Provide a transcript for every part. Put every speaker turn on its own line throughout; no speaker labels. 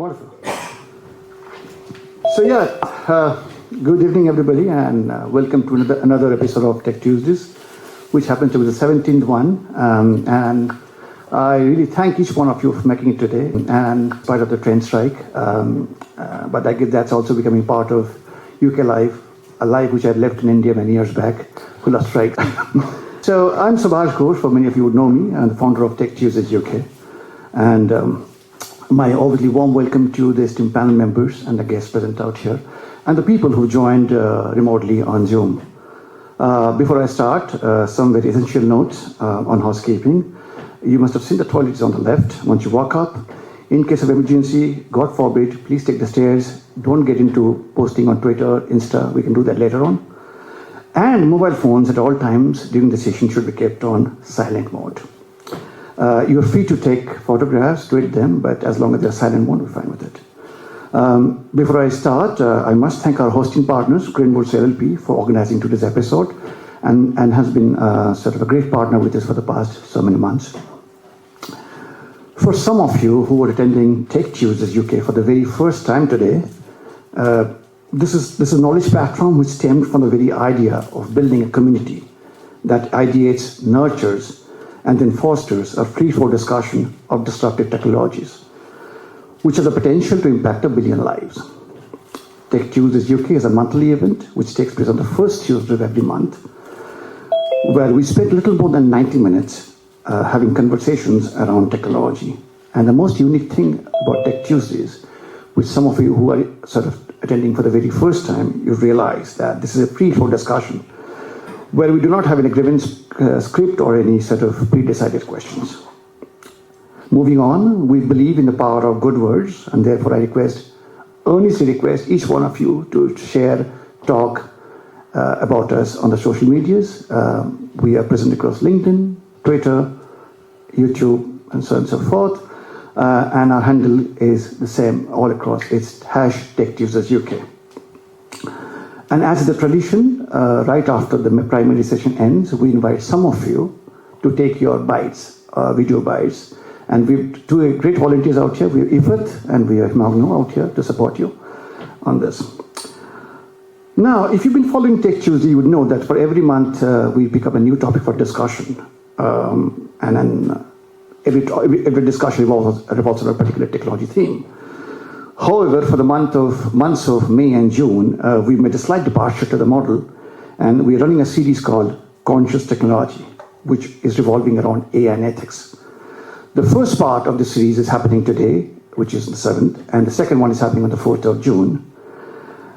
Wonderful. So good evening everybody, and welcome to another episode of Tech Tuesdays, which happens to be the 17th one. And I really thank each one of you for making it today, and in spite of the train strike. But I guess that's also becoming part of UK life, a life which I left in India many years back, full of strikes. So I'm Subhash Ghosh, for many of you would know me. I'm the founder of TechTuesdaysUK. And my obviously warm welcome to the esteemed panel members and the guests present out here, and the people who joined remotely on Zoom. Before I start, some very essential notes on housekeeping. You must have seen the toilets on the left once you walk up. In case of emergency, God forbid, please take the stairs. Don't get into posting on Twitter, Insta. We can do that later on. And mobile phones at all times during the session should be kept on silent mode. You're free to take photographs, tweet them, but as long as they're silent mode, we're fine with it. Before I start, I must thank our hosting partners, Greenwoods LLP, for organizing today's episode, and has been sort of a great partner with us for the past so many months. For some of you who are attending Tech Tuesdays UK for the very first time today, this is a knowledge platform which stemmed from the very idea of building a community that ideates, nurtures, and then fosters a free-flow discussion of disruptive technologies, which has the potential to impact 1 billion lives. Tech Tuesdays UK is a monthly event which takes place on the first Tuesday of every month, where we spend a little more than 90 minutes having conversations around technology. And the most unique thing about Tech Tuesdays, which some of you who are sort of attending for the very first time, you realize that this is a free-flow discussion where we do not have any grievance script or any sort of pre-decided questions. Moving on, we believe in the power of good words, and therefore I earnestly request each one of you to share, talk about us on the social medias. We are present across LinkedIn, Twitter, YouTube, and so on and so forth. And our handle is the same all across. It's #TechTuesdaysUK. And as the tradition, right after the primary session ends, we invite some of you to take your bites, video bites. And we have two great volunteers out here. We have Ifat and we have Magno out here to support you on this. Now, if you've been following Tech Tuesday, you would know that for every month we pick up a new topic for discussion. And then every discussion revolves around a particular technology theme. However, for the months of May and June, we made a slight departure to the model, and we're running a series called Conscious Technology, which is revolving around AI and ethics. The first part of the series is happening today, which is the 7th, and the second one is happening on the 4th of June.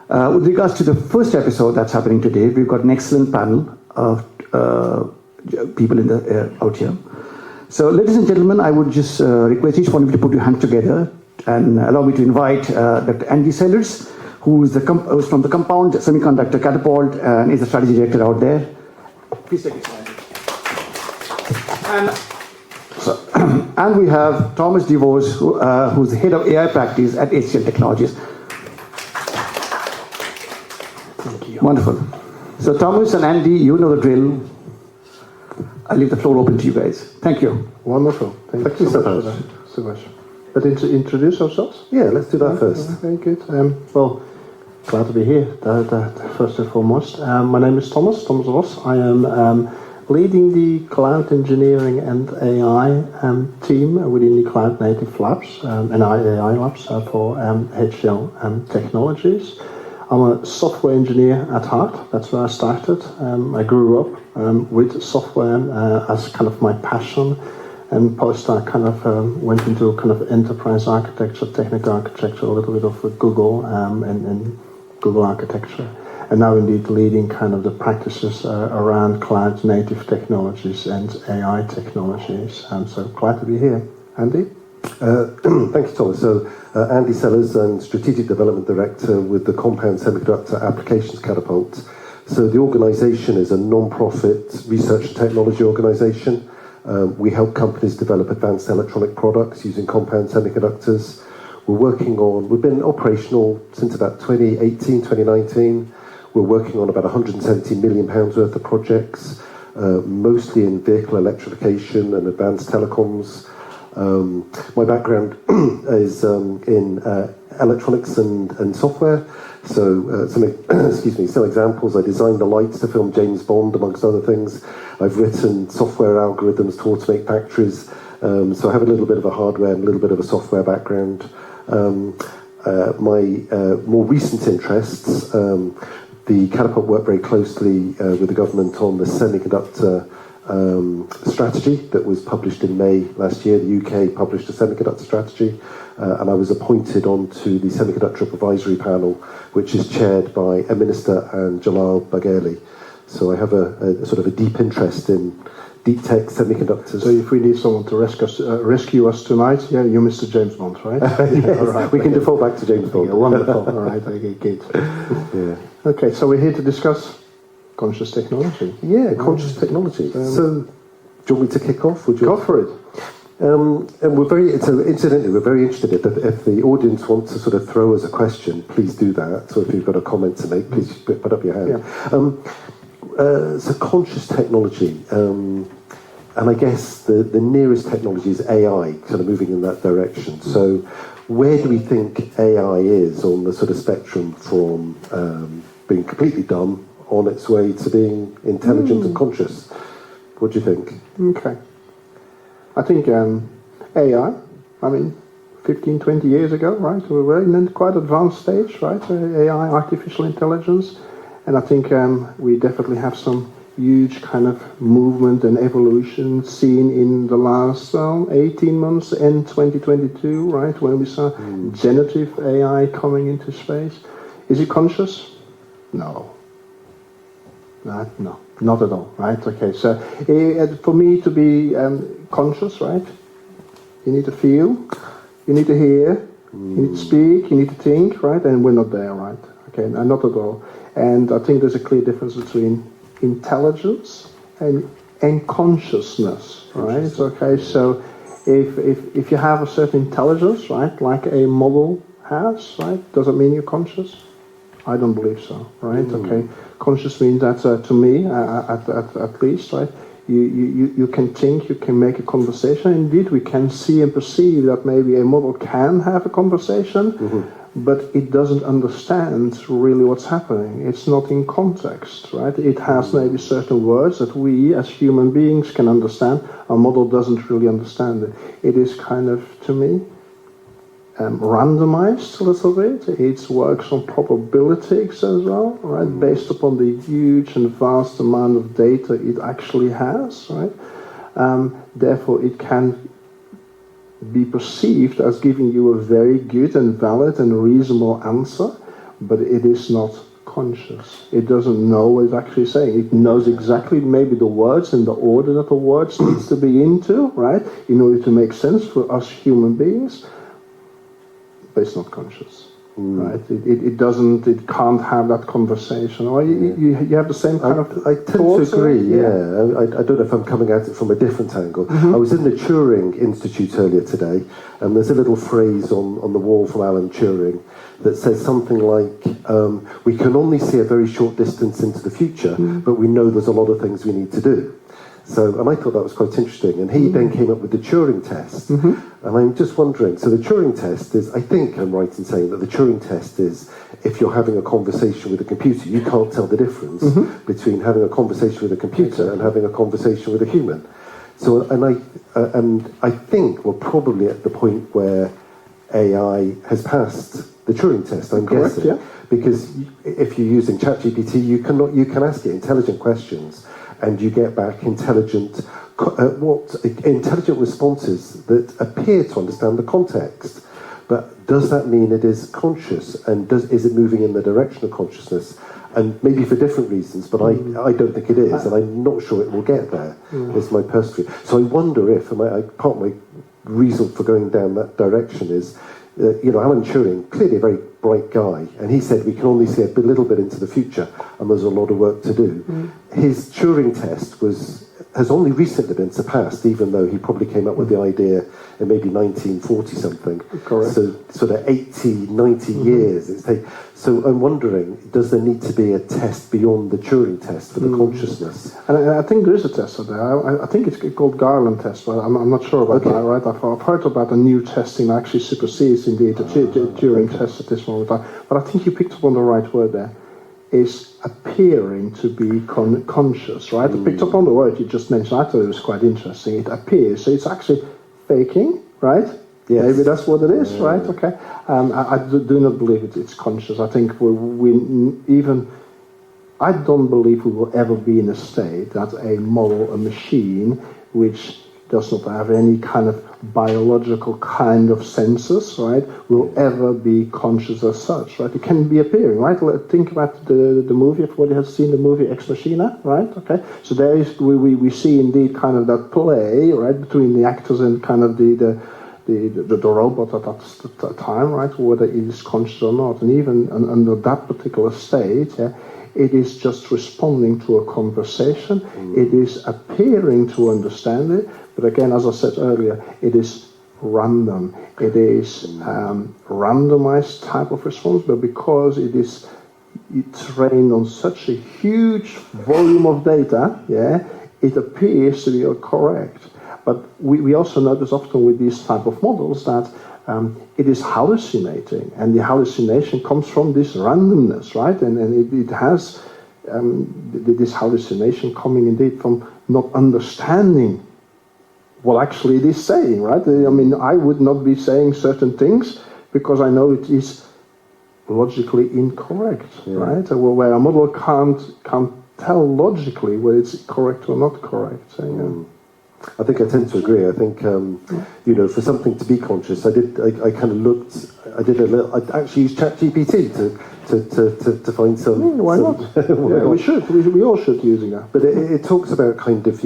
With regards to the first episode that's happening today, we've got an excellent panel of people out here. So, ladies and gentlemen, I would just request each one of you to put your hands together and allow me to invite Dr. Andy Sellers, who's from the Compound Semiconductor Catapult and is the strategy director out there. Please take it. And we have Thomas DeVos, who's the head of AI practice at HCL Technologies. Thank you. Wonderful. So Thomas and Andy, you know the drill. I leave the floor open to you guys. Thank you.
Wonderful. Thank you so much. But introduce ourselves?
Yeah, let's do that first.
Very good. Well, glad to be here, first and foremost. My name is Thomas Ross. I am leading the Cloud Engineering and AI team within the Cloud Native Labs and AI Labs for HCL Technologies. I'm a software engineer at heart. That's where I started. I grew up with software as kind of my passion. And post I kind of went into kind of enterprise architecture, technical architecture, a little bit of Google and Google architecture. And now indeed leading kind of the practices around cloud native technologies and AI technologies. So glad to be here. Andy?
Thank you, Thomas. So Andy Sellers, and Strategic Development Director with the Compound Semiconductor Applications Catapult. So the organisation is a non-profit research and technology organisation. We help companies develop advanced electronic products using compound semiconductors. We've been operational since about 2018, 2019. We're working on about £170 million worth of projects, mostly in vehicle electrification and advanced telecoms. My background is in electronics and software. So some examples. I designed the lights to film James Bond, amongst other things. I've written software algorithms to automate factories. So I have a little bit of a hardware and a little bit of a software background. My more recent interests, the Catapult worked very closely with the government on the semiconductor strategy that was published in May last year. The UK published a semiconductor strategy, and I was appointed onto the Semiconductor Advisory Panel, which is chaired by a minister and Jalal Bagheri. So I have a sort of a deep interest in deep tech semiconductors.
So if we need someone to rescue us tonight, yeah, you're Mr. James Bond, right?
Yes,
all right,
we can default back to James Bond.
Yeah, wonderful. All right, okay, good.
Yeah.
Okay, so we're here to discuss conscious technology.
Yeah, conscious technology. So, do you want me to kick off? Would you?
Go for it.
And incidentally, we're very interested if the audience wants to sort of throw us a question, please do that. So if you've got a comment to make, please put up your hand.
Yeah.
So conscious technology, and I guess the nearest technology is AI, kind of moving in that direction. So where do we think AI is on the sort of spectrum from being completely dumb on its way to being intelligent and conscious? What do you think?
Okay. I think AI, 15, 20 years ago, right, we were in a quite advanced stage, right, AI, artificial intelligence, and I think we definitely have some huge kind of movement and evolution seen in the last 18 months and 2022, right, when we saw generative AI coming into space. Is it conscious? No. No, not at all, right? Okay, so for me to be conscious, right, you need to feel, you need to hear, you need to speak, you need to think, right, and we're not there, right? Okay, no, not at all. And I think there's a clear difference between intelligence and consciousness, right? Okay, so if you have a certain intelligence, right, like a model has, right, does it mean you're conscious? I don't believe so, right? Okay, conscious means that to me, at least, right, you can think, you can make a conversation. Indeed, we can see and perceive that maybe a model can have a conversation, but it doesn't understand really what's happening. It's not in context, right? It has maybe certain words that we as human beings can understand. A model doesn't really understand it. It is kind of, to me, randomized a little bit. It works on probabilities as well, right? Based upon the huge and vast amount of data it actually has, right? Therefore, it can be perceived as giving you a very good and valid and reasonable answer, but it is not conscious. It doesn't know what it's actually saying. It knows exactly maybe the words and the order that the words needs to be into, right? In order to make sense for us human beings. But it's not conscious, right? It can't have that conversation. Or you have the same kind of
I tend to agree, yeah. I don't know if I'm coming at it from a different angle. I was in the Turing Institute earlier today, and there's a little phrase on the wall from Alan Turing that says something like, we can only see a very short distance into the future, but we know there's a lot of things we need to do. So, and I thought that was quite interesting. And he then came up with the Turing test. And I'm just wondering, so the Turing test is, I think I'm right in saying that the Turing test is, if you're having a conversation with a computer, you can't tell the difference between having a conversation with a computer and having a conversation with a human. So, and I think we're probably at the point where AI has passed the Turing test, I'm guessing.
Yeah.
Because if you're using ChatGPT, you can ask it intelligent questions, and you get back intelligent responses that appear to understand the context. But does that mean it is conscious, and is it moving in the direction of consciousness? And maybe for different reasons, but I don't think it is, and I'm not sure it will get there. It's my personal view. So I wonder if, part of my reason for going down that direction is, Alan Turing, clearly a very bright guy, and he said we can only see a little bit into the future, and there's a lot of work to do. His Turing test was has only recently been surpassed, even though he probably came up with the idea in maybe 1940 something.
Correct.
So sort of 80, 90 years. So I'm wondering, does there need to be a test beyond the Turing test for the consciousness?
And I think there is a test of that. I think it's called Garland test, but I'm not sure about that, right? I've heard about a new testing that actually supersedes indeed the Turing test at this moment. But I think you picked up on the right word there. Is appearing to be conscious, right? I picked up on the word you just mentioned. I thought it was quite interesting. It appears, so it's actually faking, right?
Yes.
Maybe that's what it is, right? Okay. I do not believe it's conscious. I think I don't believe we will ever be in a state that a model, a machine, which does not have any kind of biological kind of senses, right, will ever be conscious as such, right? It can be appearing, right? Think about the movie, everybody has seen the movie Ex Machina, right? Okay, so there is, we see indeed kind of that play, right, between the actors and kind of the robot at that time, right, whether it is conscious or not, and even under that particular state, it is just responding to a conversation. It is appearing to understand it, but again, as I said earlier, it is random. It is randomized type of response, but because it's trained on such a huge volume of data, it appears to be correct. But we also notice often with these type of models that it is hallucinating, and the hallucination comes from this randomness, right? And it has this hallucination coming indeed from not understanding what actually it is saying, right? I mean, I would not be saying certain things because I know it is logically incorrect, right? Where a model can't tell logically whether it's correct or not correct. So,
I think I tend to agree. I think, for something to be conscious, I kind of looked, I actually used ChatGPT to find some...
why not? We should. We all should using that.
But it talks about kind of,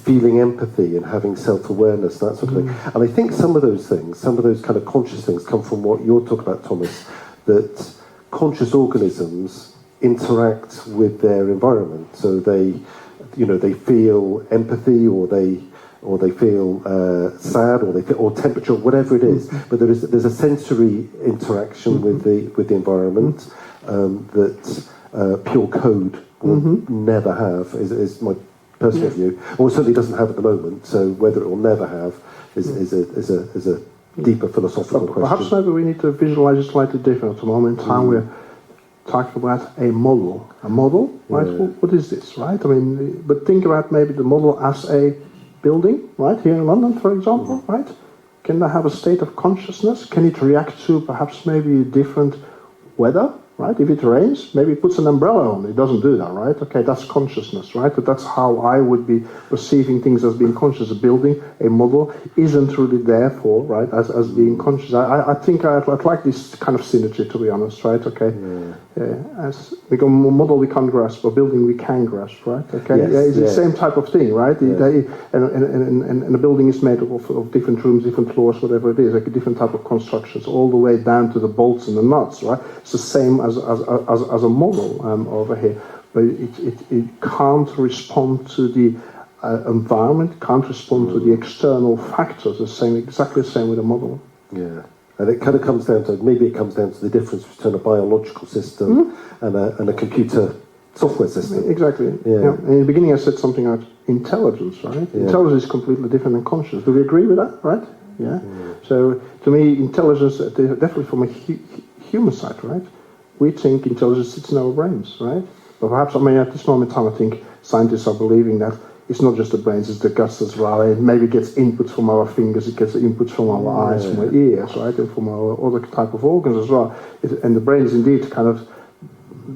feeling empathy and having self-awareness, that sort of thing. And I think some of those things, some of those kind of conscious things come from what you're talking about, Thomas, that conscious organisms interact with their environment. So they feel empathy, or they feel sad, or temperature, whatever it is. But there's a sensory interaction with the environment that pure code will never have. Is my personal view, or certainly doesn't have at the moment. So whether it will never have is a deeper philosophical question.
Perhaps maybe we need to visualize it slightly different. At the moment in time, we're talking about a model. A model, right? What is this, right? I mean, but think about maybe the model as a building, right? Here in London, for example, right? Can they have a state of consciousness? Can it react to perhaps maybe different weather? Right? If it rains, maybe it puts an umbrella on. It doesn't do that, right? Okay, that's consciousness, right? But that's how I would be perceiving things as being conscious. A building, a model, isn't really therefore, right, as being conscious. I think I'd like this kind of synergy, to be honest, right? Okay. As because a model we can't grasp, a building we can grasp, right? Okay. It's the same type of thing, right? And a building is made of different rooms, different floors, whatever it is, like a different type of constructions, all the way down to the bolts and the nuts, right? It's the same as a model over here, but it can't respond to the environment, can't respond to the external factors. Exactly the same with a model.
Yeah, and it kind of comes down to the difference between a biological system and a computer software system.
Exactly. Yeah. In the beginning, I said something about intelligence, right? Yeah. Intelligence is completely different than consciousness. Do we agree with that, right? Yeah. So to me, intelligence, definitely from a human side, right? We think intelligence sits in our brains, right? But perhaps, at this moment in time, I think scientists are believing that it's not just the brains, it's the guts as well. It maybe gets input from our fingers, it gets input from our eyes, from our ears, right? And from our other type of organs as well. And the brain is indeed kind of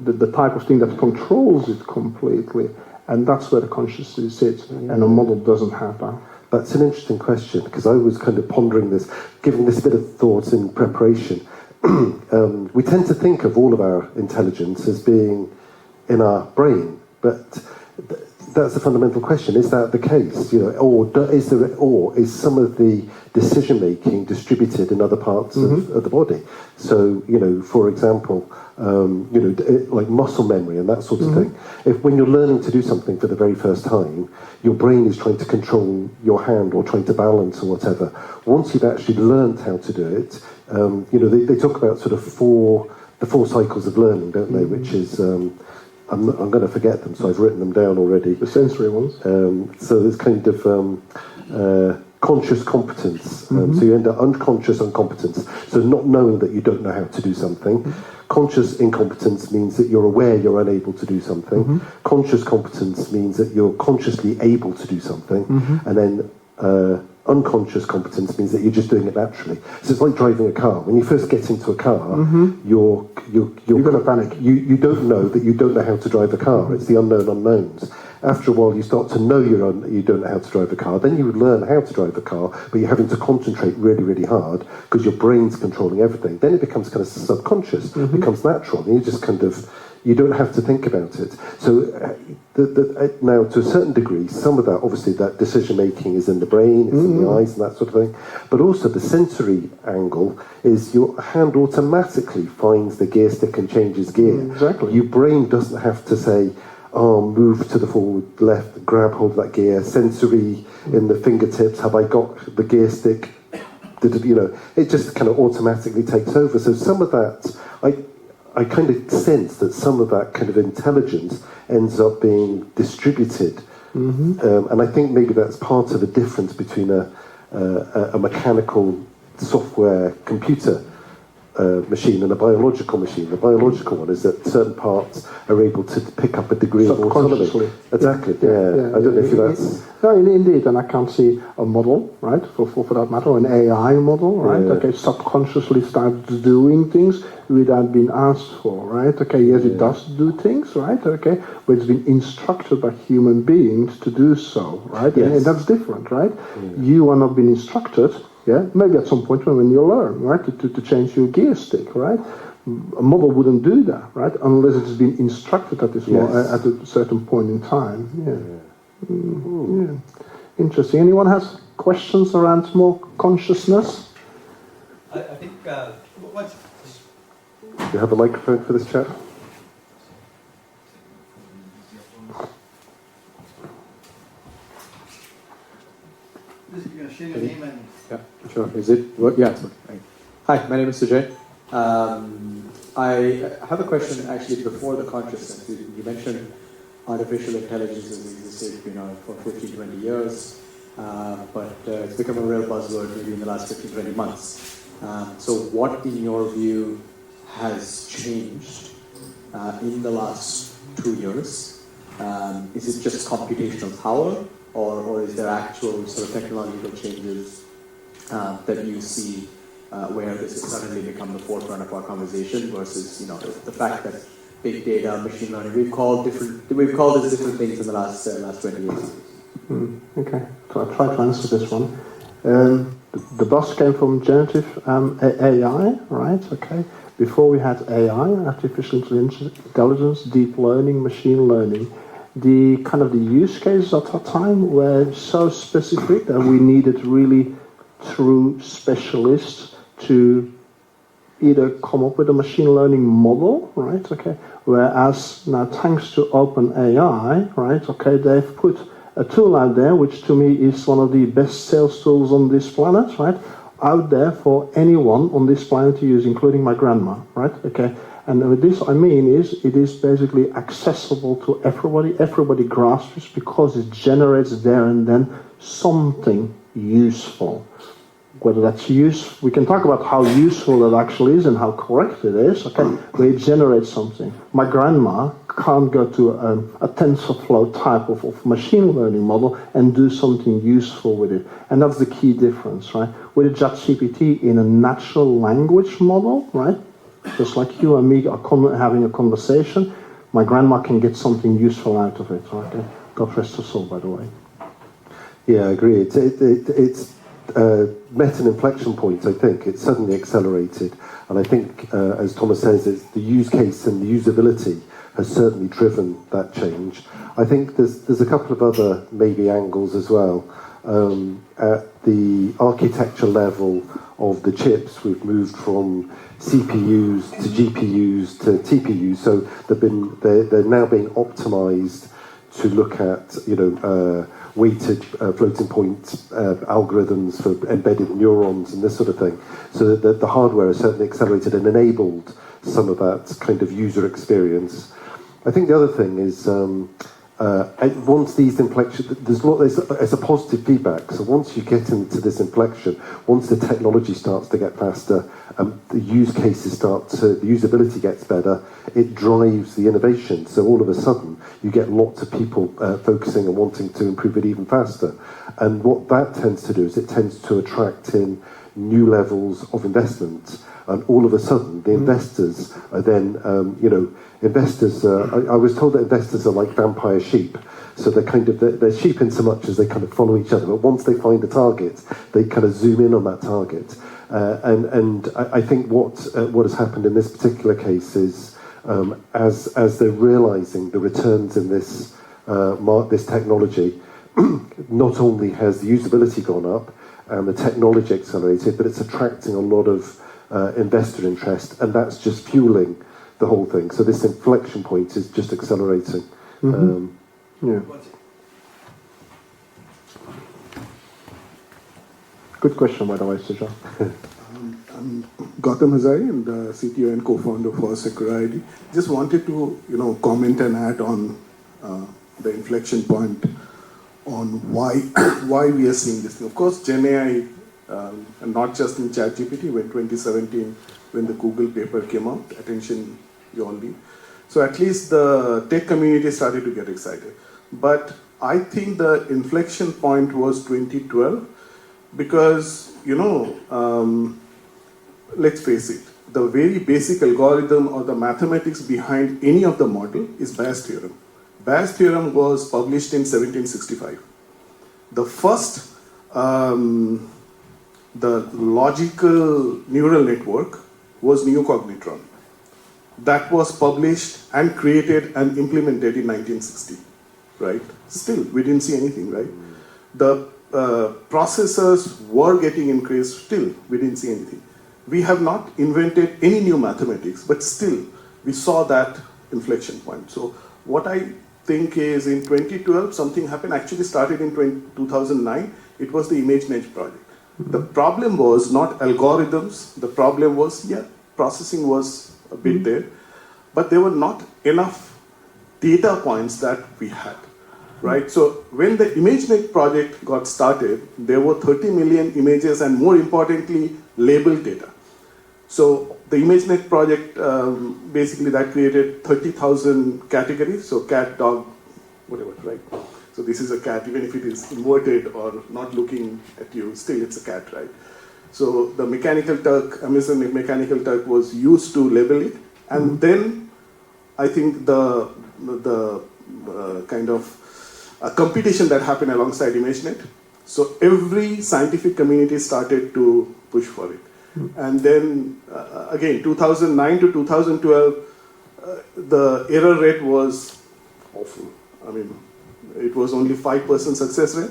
the type of thing that controls it completely. And that's where the consciousness sits. And a model doesn't have that.
That's an interesting question, because I was kind of pondering this, giving this a bit of thought in preparation. We tend to think of all of our intelligence as being in our brain, but that's the fundamental question. Is that the case? Or is some of the decision making distributed in other parts of the body? So, for example, like muscle memory and that sort of thing. If when you're learning to do something for the very first time, your brain is trying to control your hand or trying to balance or whatever. Once you've actually learned how to do it, they talk about sort of the four cycles of learning, don't they? Which is I'm going to forget them, so I've written them down already.
The sensory ones.
So there's kind of conscious competence. So you end up unconscious incompetence. So not knowing that you don't know how to do something. Conscious incompetence means that you're aware you're unable to do something. Conscious competence means that you're consciously able to do something. And then unconscious competence means that you're just doing it naturally. So it's like driving a car. When you first get into a car, you're
going to panic.
You don't know that you don't know how to drive a car. It's the unknown unknowns. After a while, you start to know you don't know how to drive a car. Then you learn how to drive a car, but you're having to concentrate really, really hard because your brain's controlling everything. Then it becomes kind of subconscious, becomes natural, and you just kind of, you don't have to think about it. So now, to a certain degree, some of that, obviously, that decision-making is in the brain, it's in the eyes and that sort of thing. But also the sensory angle is your hand automatically finds the gear stick and changes gear.
Exactly.
Your brain doesn't have to say, move to the forward, left, grab hold of that gear, sensory in the fingertips, have I got the gear stick? It just kind of automatically takes over. So some of that, I kind of sense that some of that kind of intelligence ends up being distributed. And I think maybe that's part of the difference between a mechanical software computer machine and a biological machine. The biological one is that certain parts are able to pick up a degree of autonomy. Exactly, yeah. I don't know if that's...
No, indeed, and I can't see a model, right, for that matter, or an AI model, right, okay, subconsciously starts doing things without being asked for, right, okay, yes, it does do things, right, okay, but it's been instructed by human beings to do so, right, and that's different, right, you are not being instructed. Yeah, maybe at some point when you learn, right, to change your gear stick, right? A model wouldn't do that, right, unless it's been instructed at this at a certain point in time. Yeah. Interesting. Anyone has questions around more consciousness?
I think what's
Do you have a microphone for this chap?
you're going to share your name and
Yeah, sure. Is it work? Yeah, it's working. Hi, my name is Sujay. I have a question actually before the consciousness. You mentioned artificial intelligence has existed, for 15, 20 years, but it's become a real buzzword maybe in the last 15, 20 months. So what, in your view, has changed in the last 2 years? Is it just computational power, or is there actual sort of technological changes that you see where this has suddenly become the forefront of our conversation versus, the fact that big data, machine learning, we've called this different things in the last 20 years.
Okay, so I'll try to answer this one. The buzz came from generative AI, right? Okay. Before we had AI, artificial intelligence, deep learning, machine learning, the use cases at that time were so specific that we needed really true specialists to either come up with a machine learning model, right? Okay. Whereas now, thanks to OpenAI, right? Okay, they've put a tool out there, which to me is one of the best sales tools on this planet, right? Out there for anyone on this planet to use, including my grandma, right? Okay. And with this, I mean it is basically accessible to everybody. Everybody grasps it because it generates there and then something useful. Whether that's we can talk about how useful it actually is and how correct it is, okay, but it generates something. My grandma can't go to a TensorFlow type of machine learning model and do something useful with it. And that's the key difference, right? With a ChatGPT in a natural language model, right, just like you and me are having a conversation, my grandma can get something useful out of it, okay? God rest her soul, by the way.
Yeah, I agree. It's met an inflection point, I think. It's suddenly accelerated. And I think, as Thomas says, it's the use case and the usability has certainly driven that change. I think there's a couple of other maybe angles as well. At the architecture level of the chips, we've moved from CPUs to GPUs to TPUs. So they're now being optimized to look at weighted floating point algorithms for embedded neurons and this sort of thing. So that the hardware has certainly accelerated and enabled some of that kind of user experience. I think the other thing is once these inflections, there's a positive feedback. So once you get into this inflection, once the technology starts to get faster, the use cases the usability gets better, it drives the innovation. So all of a sudden, you get lots of people focusing and wanting to improve it even faster. And what that tends to do is it tends to attract in new levels of investment. And all of a sudden, the investors are then, investors. I was told that investors are like vampire sheep, so they're sheep in so much as they kind of follow each other. But once they find a target, they kind of zoom in on that target. And I think what has happened in this particular case is as they're realizing the returns in this technology, not only has the usability gone up and the technology accelerated, but it's attracting a lot of investor interest, and that's just fueling the whole thing. So this inflection point is just accelerating.
Yeah. Good question, by the way, Sujan.
I'm Gautam Hazari, I'm the CTO and co-founder for Security. Just wanted to, comment and add on the inflection point on why we are seeing this thing. Of course, Gen AI, and not just in ChatGPT, when 2017, when the Google paper came out, attention you all need. So at least the tech community started to get excited. But I think the inflection point was 2012 because, let's face it, the very basic algorithm or the mathematics behind any of the model is Bayes' theorem. Bayes' theorem was published in 1765. The first, the logical neural network was neocognitron. That was published and created and implemented in 1960, right? Still, we didn't see anything, right? The processors were getting increased, still, we didn't see anything. We have not invented any new mathematics, but still, we saw that inflection point. So what I think is in 2012, something happened, actually started in 2009, it was the ImageNet project. The problem was not algorithms, the problem was, processing was a bit there, but there were not enough data points that we had, right? So when the ImageNet project got started, there were 30 million images and more importantly, labeled data. So the ImageNet project, basically that created 30,000 categories, so cat, dog, whatever, right? So this is a cat, even if it is inverted or not looking at you, still it's a cat, right? So the Mechanical Turk, Amazon Mechanical Turk was used to label it, and then I think the kind of a competition that happened alongside ImageNet. So every scientific community started to push for it. And then again, 2009 to 2012, the error rate was awful. I mean, it was only 5% success rate,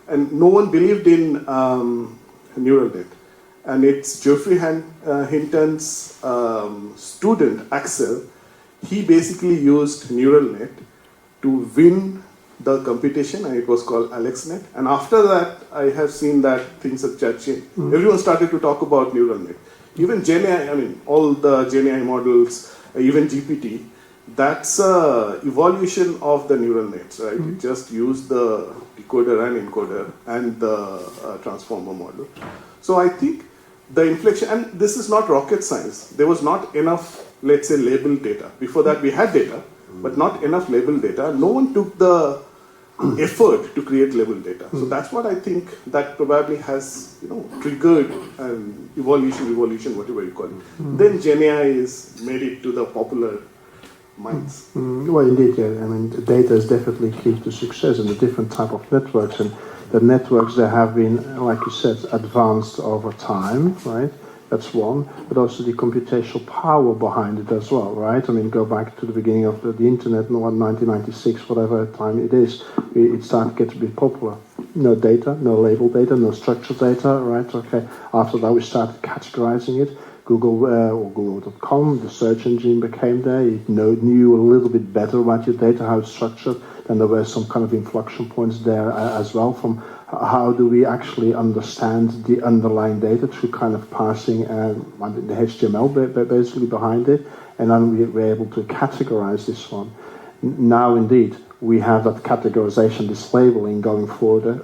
and no one believed in neural net. And it's Geoffrey Hinton's student, Axel. He basically used neural net to win the competition, and it was called AlexNet. And after that, I have seen that things have changed. Everyone started to talk about neural net. Even Gen AI, all the Gen AI models, even GPT, that's an evolution of the neural nets, right? You just use the decoder and encoder and the transformer model. So I think the inflection, and this is not rocket science. There was not enough, let's say, labeled data. Before that, we had data, but not enough labeled data. No one took the effort to create labeled data. So that's what I think that probably has, triggered an evolution, whatever you call it. Then Gen AI is made it to the popular minds.
Well, indeed, yeah. The data is definitely key to success in the different type of networks, and the networks that have been, like you said, advanced over time, right? That's one, but also the computational power behind it as well, right? Go back to the beginning of the internet, 1996, whatever time it is, it started to get a bit popular. no data, no label data, no structured data, right? Okay. After that, we started categorizing it. Google or Google.com, the search engine became there. It knew a little bit better about your data, how it's structured. Then there were some kind of inflection points there as well from how do we actually understand the underlying data through kind of parsing the HTML basically behind it. And then we were able to categorize this one. Now, indeed, we have that categorization, this labeling going further.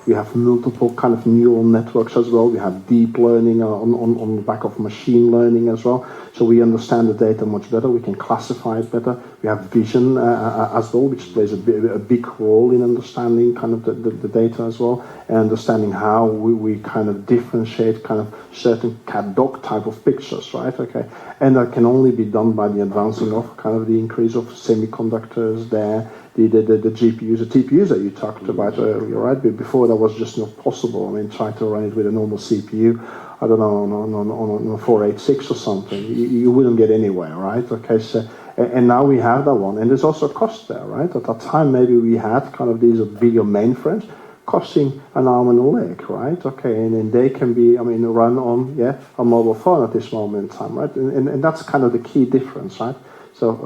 We have multiple kind of neural networks as well. We have deep learning on the back of machine learning as well. So we understand the data much better. We can classify it better. We have vision as well, which plays a big role in understanding kind of the data as well, and understanding how we kind of differentiate kind of certain cat-dog type of pictures, right? Okay, and that can only be done by the advancing of kind of the increase of semiconductors there, the GPUs, the TPUs that you talked about earlier, right? But before that was just not possible. I mean, try to run it with a normal CPU, I don't know, on a 486 or something, you wouldn't get anywhere, right? Okay, so, and now we have that one, and there's also a cost there, right? At that time, maybe we had kind of these bigger mainframes costing an arm and a leg, right? Okay, and then they can be, I mean, run on, a mobile phone at this moment in time, right? And that's kind of the key difference, right? So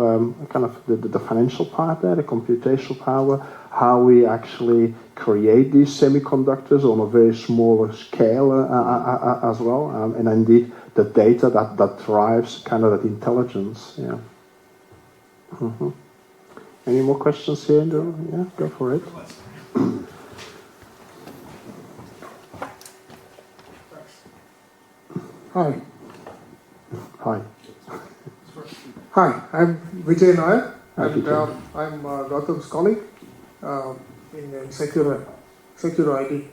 kind of the financial part there, the computational power, how we actually create these semiconductors on a very smaller scale as well, and indeed the data that drives kind of that intelligence. Yeah. Mm-hmm. Any more questions here? Yeah, go for it.
Hi.
Hi.
Hi, I'm Vijay Nair,
Hi,
and
Vijay.
I'm Gautam's colleague in Secure ID.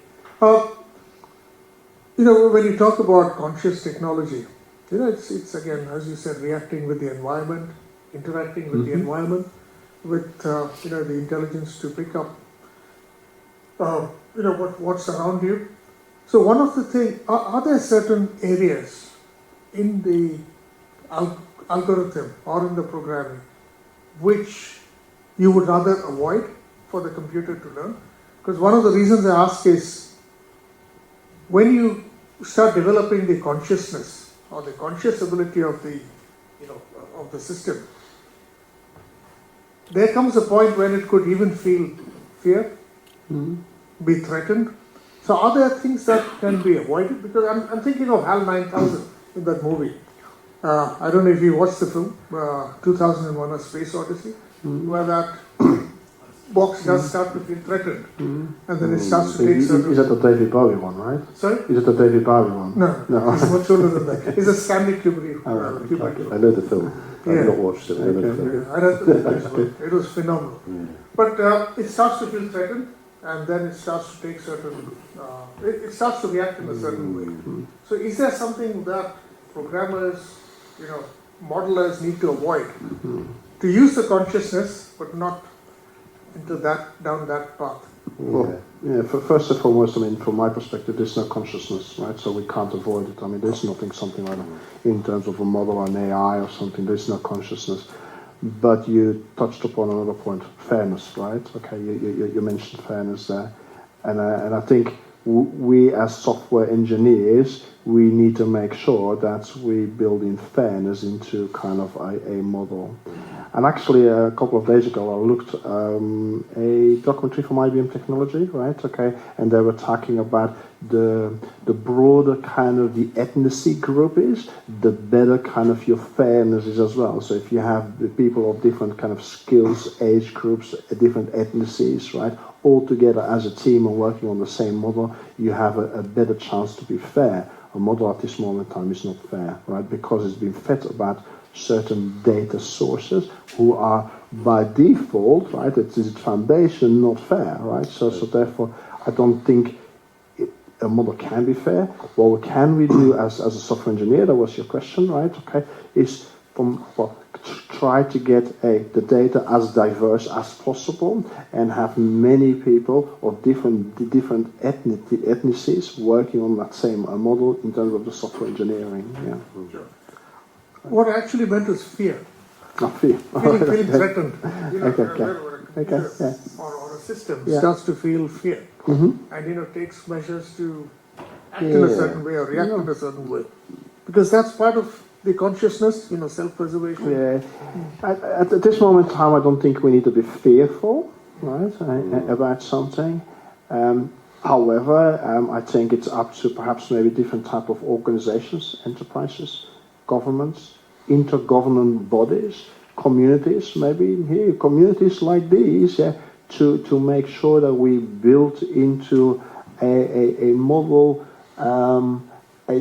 When you talk about conscious technology, it's again, as you said, reacting with the environment, interacting with the environment, with the intelligence to pick up what's around you. So one of the things, are there certain areas in the algorithm or in the programming which you would rather avoid for the computer to learn? Because one of the reasons I ask is when you start developing the consciousness or the conscious ability of the system, there comes a point when it could even feel fear, be threatened. So are there things that can be avoided? Because I'm thinking of HAL 9000 in that movie. I don't know if you watched the film, 2001: A Space Odyssey, where that box does start to feel threatened, and then it starts to take certain...
Is that the David Bowie one, right?
Sorry?
Is it the David Bowie one?
No. It's much older than that. It's a Stanley Kubrick.
I know the film. I've not watched it. I know the film.
I don't think it was phenomenal. But it starts to feel threatened, and then it starts to take certain... it starts to react in a certain way. So is there something that programmers, modelers need to avoid? To use the consciousness, but not down that path.
Well, first and foremost, I mean, from my perspective, there's no consciousness, right? So we can't avoid it. I mean, there's something like that in terms of a model or an AI or something. There's no consciousness. But you touched upon another point, fairness, right? Okay, you mentioned fairness there. And I think we as software engineers, we need to make sure that we build in fairness into kind of a model. And actually, a couple of days ago, I looked a documentary from IBM Technology, right? Okay, and they were talking about the broader kind of the ethnicity group is, the better kind of your fairness is as well. So if you have the people of different kind of skills, age groups, different ethnicities, right, all together as a team and working on the same model, you have a better chance to be fair. A model at this moment in time is not fair, right? Because it's been fed about certain data sources who are by default, right? It's its foundation, not fair, right? So therefore, I don't think a model can be fair. What can we do as a software engineer? That was your question, right? Okay, is try to get the data as diverse as possible and have many people of different ethnicities working on that same model in terms of the software engineering. Yeah.
Sure. What I actually meant was fear.
Fear.
Feeling threatened.
Okay. Okay.
computer
Yeah.
or a system
Yeah.
starts to feel fear
Mm-hmm.
and takes measures to act in a
Yeah.
certain way or react
Yeah.
in a certain way, because that's part of the consciousness, self-preservation.
Yeah. At this moment in time, I don't think we need to be fearful, right, about something. However, I think it's up to perhaps maybe different type of organizations, enterprises, governments, intergovernmental bodies, communities, maybe here, communities like these, to make sure that we build into a model,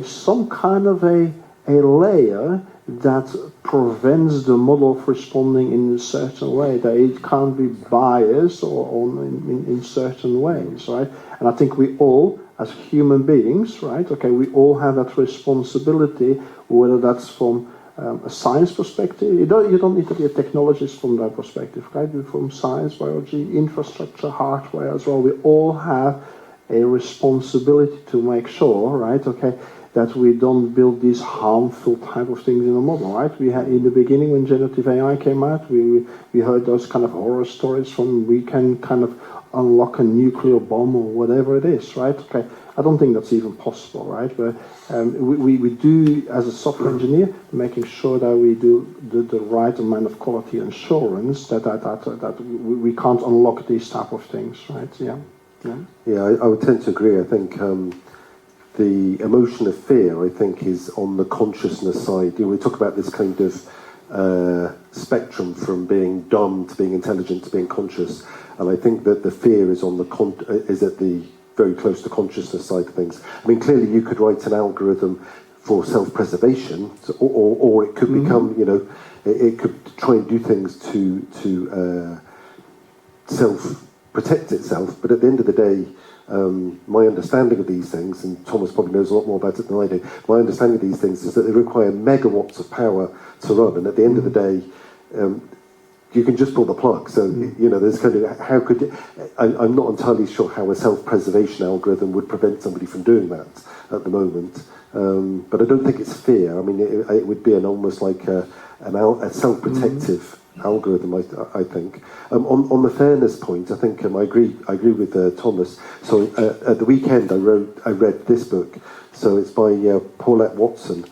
some kind of a layer that prevents the model of responding in a certain way, that it can't be biased or in certain ways, right? And I think we all, as human beings, right, okay, we all have that responsibility, whether that's from a science perspective. You don't need to be a technologist from that perspective, right? From science, biology, infrastructure, hardware as well. We all have a responsibility to make sure, right, okay, that we don't build these harmful type of things in the model, right? We had in the beginning when generative AI came out, we heard those kind of horror stories from we can kind of unlock a nuclear bomb or whatever it is, right? Okay, I don't think that's even possible, right? But we do, as a software engineer, making sure that we do the right amount of quality assurance that we can't unlock these type of things, right? Yeah.
Yeah, I would tend to agree. I think the emotion of fear, I think, is on the consciousness side. We talk about this kind of spectrum from being dumb to being intelligent to being conscious, and I think that the fear is on is at the very close to consciousness side of things. I mean, clearly you could write an algorithm for self-preservation, or it could become, it could try and do things to self-protect itself. But at the end of the day, my understanding of these things, and Thomas probably knows a lot more about it than I do, my understanding of these things is that they require megawatts of power to run, and at the end of the day, you can just pull the plug. So, there's kind of, how could you, I'm not entirely sure how a self-preservation algorithm would prevent somebody from doing that at the moment. But I don't think it's fear. I mean, it would be almost like a self-protective algorithm, I think. On the fairness point, I think I agree with Thomas. So at the weekend, I read this book. So it's by Paulette Watson,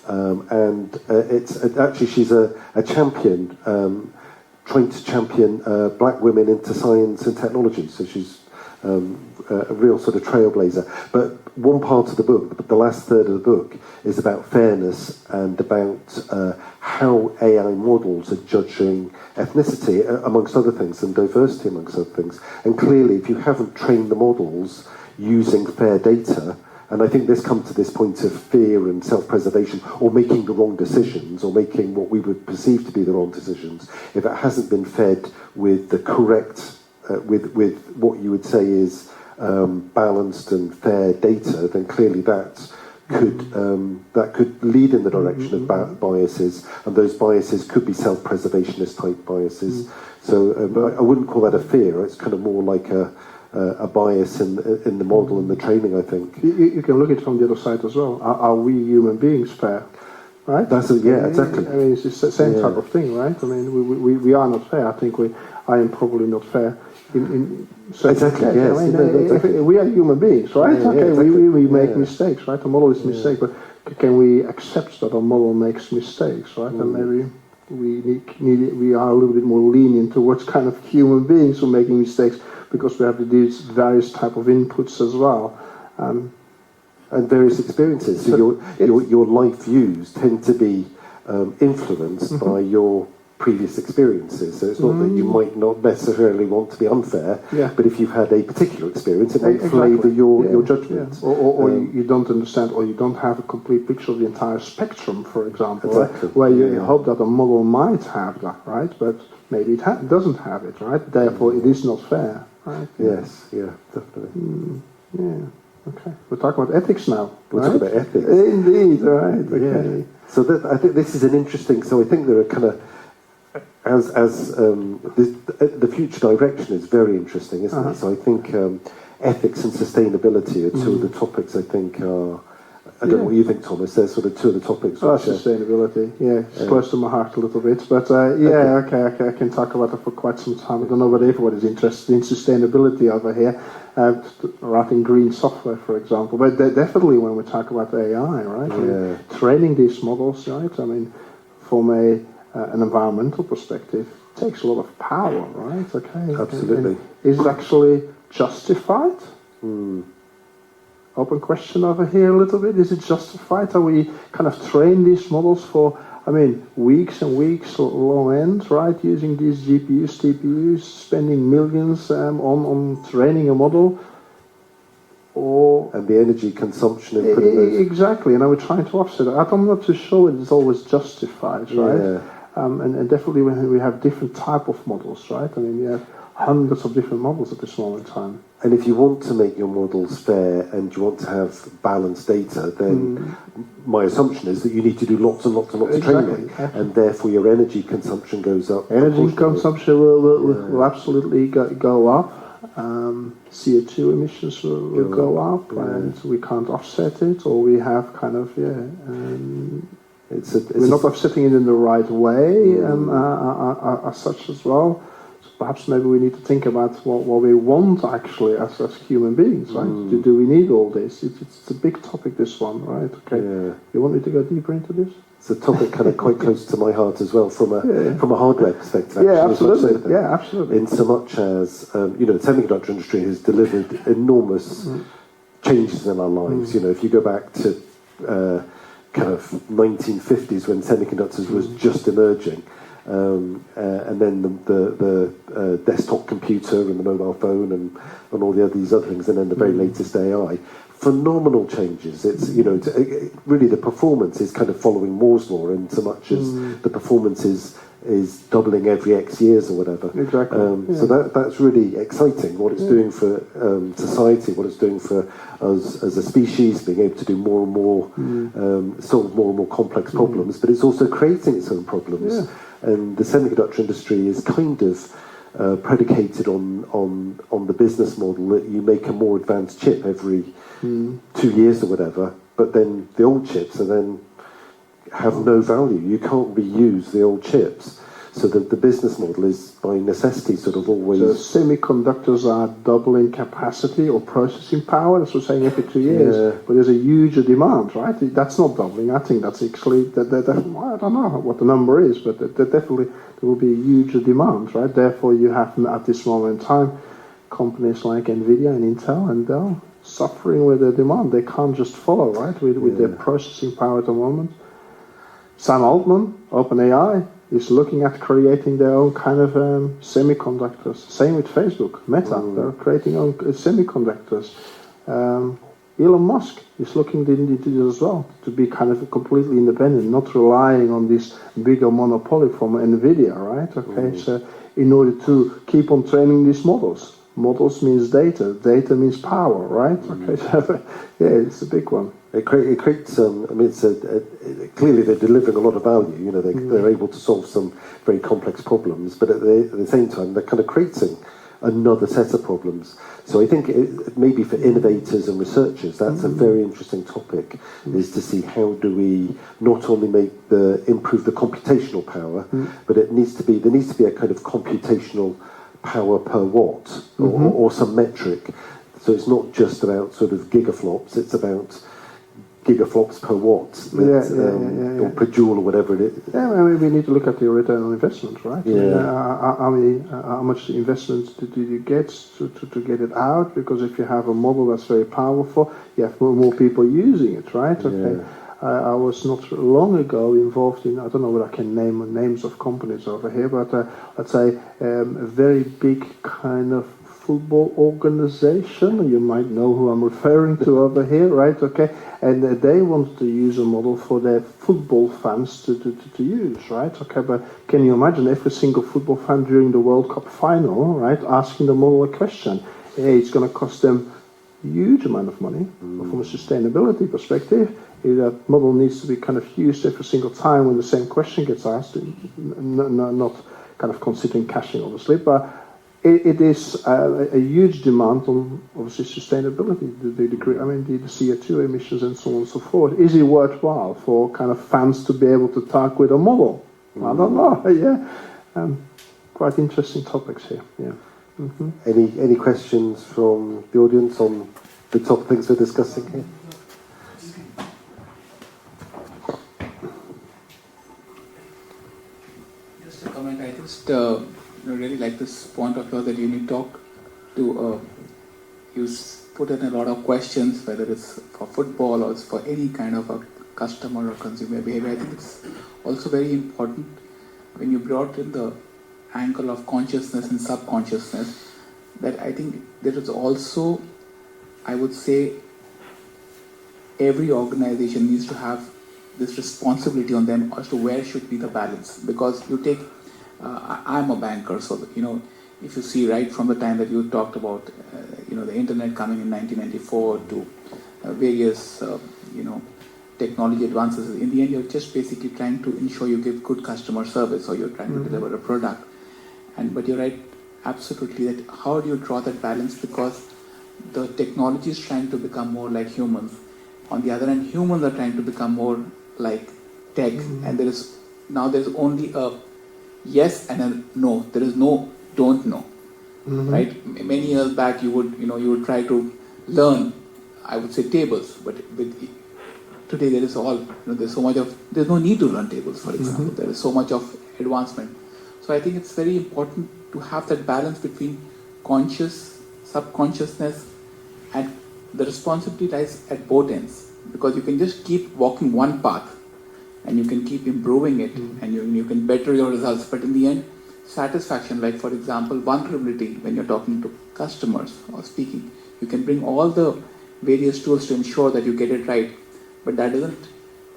and it's actually she's a champion, trying to champion black women into science and technology. So she's a real sort of trailblazer. But one part of the book, the last third of the book, is about fairness and about how AI models are judging ethnicity, amongst other things, and diversity, amongst other things. And clearly, if you haven't trained the models using fair data, and I think this comes to this point of fear and self-preservation, or making the wrong decisions, or making what we would perceive to be the wrong decisions, if it hasn't been fed with the correct, with what you would say is balanced and fair data, then clearly that could lead in the direction of biases, and those biases could be self-preservationist type biases. So I wouldn't call that a fear. It's kind of more like a bias in the model and the training, I think.
You can look at it from the other side as well. Are we human beings fair? Right?
Exactly.
I mean, it's the same type of thing, right? I mean, we are not fair. I think I am probably not fair in
exactly. Yes.
I mean, we are human beings, right?
Yeah,
okay,
exactly.
we make mistakes, right? A model is a mistake, but can we accept that a model makes mistakes, right? And maybe we are a little bit more lenient towards kind of human beings who are making mistakes, because we have these various type of inputs as well,
and various experiences. So your life views tend to be influenced by your previous experiences. So it's not that you might not necessarily want to be unfair, but if you've had a particular experience, it might flavour your judgment.
Yeah. Or you don't understand, or you don't have a complete picture of the entire spectrum, for example,
Exactly.
where you hope that a model might have that, right? But maybe it doesn't have it, right? Therefore, it is not fair, right?
Yes, yeah, definitely.
Yeah. Okay. We're talking about ethics now.
We're
right?
talking about ethics.
Indeed, right. Okay.
Yeah. So I think this is an interesting. So I think there are kind of the future direction is very interesting, isn't it? So I think ethics and sustainability are two of the topics I think are I don't know what you think, Thomas. There's sort of two of the topics.
Oh,
which,
sustainability. Yeah, it's close to my heart a little bit. But okay, I can talk about it for quite some time. I don't know whether everybody's interested in sustainability over here, writing green software, for example. But definitely when we talk about AI, right? I mean, training these models, right? I mean, from an environmental perspective, it takes a lot of power, right? Okay.
Absolutely.
And is it actually justified? Open question over here a little bit. Is it justified? Are we kind of train these models for, I mean, weeks and weeks long end, right? Using these GPUs, TPUs, spending millions on training a model?
And the energy consumption in putting those...
Exactly, and are we trying to offset it? I'm not too sure it's always justified, right?
Yeah.
And definitely when we have different type of models, right? I mean, we have hundreds of different models at this moment in time.
And if you want to make your models fair and you want to have balanced data, then my assumption is that you need to do lots and lots and lots of training, and therefore your energy consumption goes up.
Energy consumption will absolutely go up. CO2 emissions will go up, and we can't offset it, or we have kind of we're not offsetting it in the right way as such as well. Perhaps maybe we need to think about what we want actually as human beings, right? Do we need all this? It's a big topic, this one, right? Okay.
Yeah.
You want me to go deeper into this?
It's a topic kind of quite close to my heart as well, from a hardware perspective. Actually,
Yeah, absolutely. Yeah, absolutely.
In so much as the semiconductor industry has delivered enormous changes in our lives. You know, if you go back to kind of 1950s when semiconductors was just emerging. And then the desktop computer and the mobile phone and all these other things, and then the very latest AI. Phenomenal changes. It's really the performance is kind of following Moore's law in so much as the performance is doubling every X years or whatever.
Exactly.
So that's really exciting. What it's doing for society, what it's doing for us as a species, being able to do more and more, solve more and more complex problems. But it's also creating its own problems.
Yeah.
And the semiconductor industry is kind of predicated on the business model that you make a more advanced chip every 2 years or whatever, but then the old chips have no value. You can't reuse the old chips. So the business model is by necessity sort of always...
So semiconductors are doubling capacity or processing power, as we're saying, every 2 years. But there's a huge demand, right? That's not doubling. I think that's actually... I don't know what the number is, but definitely there will be a huge demand, right? Therefore, you have at this moment in time companies like NVIDIA and Intel and Dell suffering with the demand. They can't just follow, right, with their processing power at the moment. Sam Altman, OpenAI, is looking at creating their own kind of semiconductors. Same with Facebook, Meta, they're creating own semiconductors. Elon Musk is looking into this as well, to be kind of completely independent, not relying on this bigger monopoly from NVIDIA, right? Okay, so in order to keep on training these models. Models means data. Data means power, right? Okay, so it's a big one.
It creates. I mean, clearly they're delivering a lot of value. You know, they're able to solve some very complex problems, but at the same time, they're kind of creating another set of problems. So I think maybe for innovators and researchers, that's a very interesting topic. Is to see how do we not only improve the computational power, but there needs to be a kind of computational power per watt or some metric. So it's not just about sort of gigaflops, it's about gigaflops per watt or per joule or whatever it is.
Yeah, I mean, we need to look at the return on investment, right?
Yeah.
How much investment do you get to get it out? Because if you have a model that's very powerful, you have more people using it, right? Okay.
Yeah.
I was not long ago involved in, I don't know what I can name names of companies over here, but let's say a very big kind of football organization. You might know who I'm referring to over here, right? Okay, and they wanted to use a model for their football fans to use, right? Okay, but can you imagine every single football fan during the World Cup final, right, asking the model a question? Hey, it's going to cost them a huge amount of money. But from a sustainability perspective, that model needs to be kind of used every single time when the same question gets asked, not kind of considering caching, obviously, but it is a huge demand on obviously sustainability, the CO2 emissions and so on and so forth. Is it worthwhile for kind of fans to be able to talk with a model? I don't know. Yeah, quite interesting topics here. Yeah.
Any questions from the audience on the top things we're discussing here?
Just a comment. I just really like this point of yours that you need talk to. You put in a lot of questions, whether it's for football or it's for any kind of a customer or consumer behavior. I think it's also very important when you brought in the angle of consciousness and subconsciousness, that I think there is also, I would say, every organization needs to have this responsibility on them as to where should be the balance. Because you take, I'm a banker, so if you see right from the time that you talked about, the internet coming in 1994 to various, technology advances, in the end you're just basically trying to ensure you give good customer service, or you're trying to deliver a product. But you're right, absolutely, that how do you draw that balance? Because the technology is trying to become more like humans. On the other hand, humans are trying to become more like tech, and there's only a yes and a no. There is no don't know, right? Many years back, you would try to learn, I would say, tables, but today there is there's no need to learn tables, for example. There is so much of advancement. So I think it's very important to have that balance between conscious, subconsciousness, and the responsibility lies at both ends. Because you can just keep walking one path and you can keep improving it and you can better your results. But in the end, satisfaction, like for example, vulnerability, when you're talking to customers or speaking, you can bring all the various tools to ensure that you get it right. But that doesn't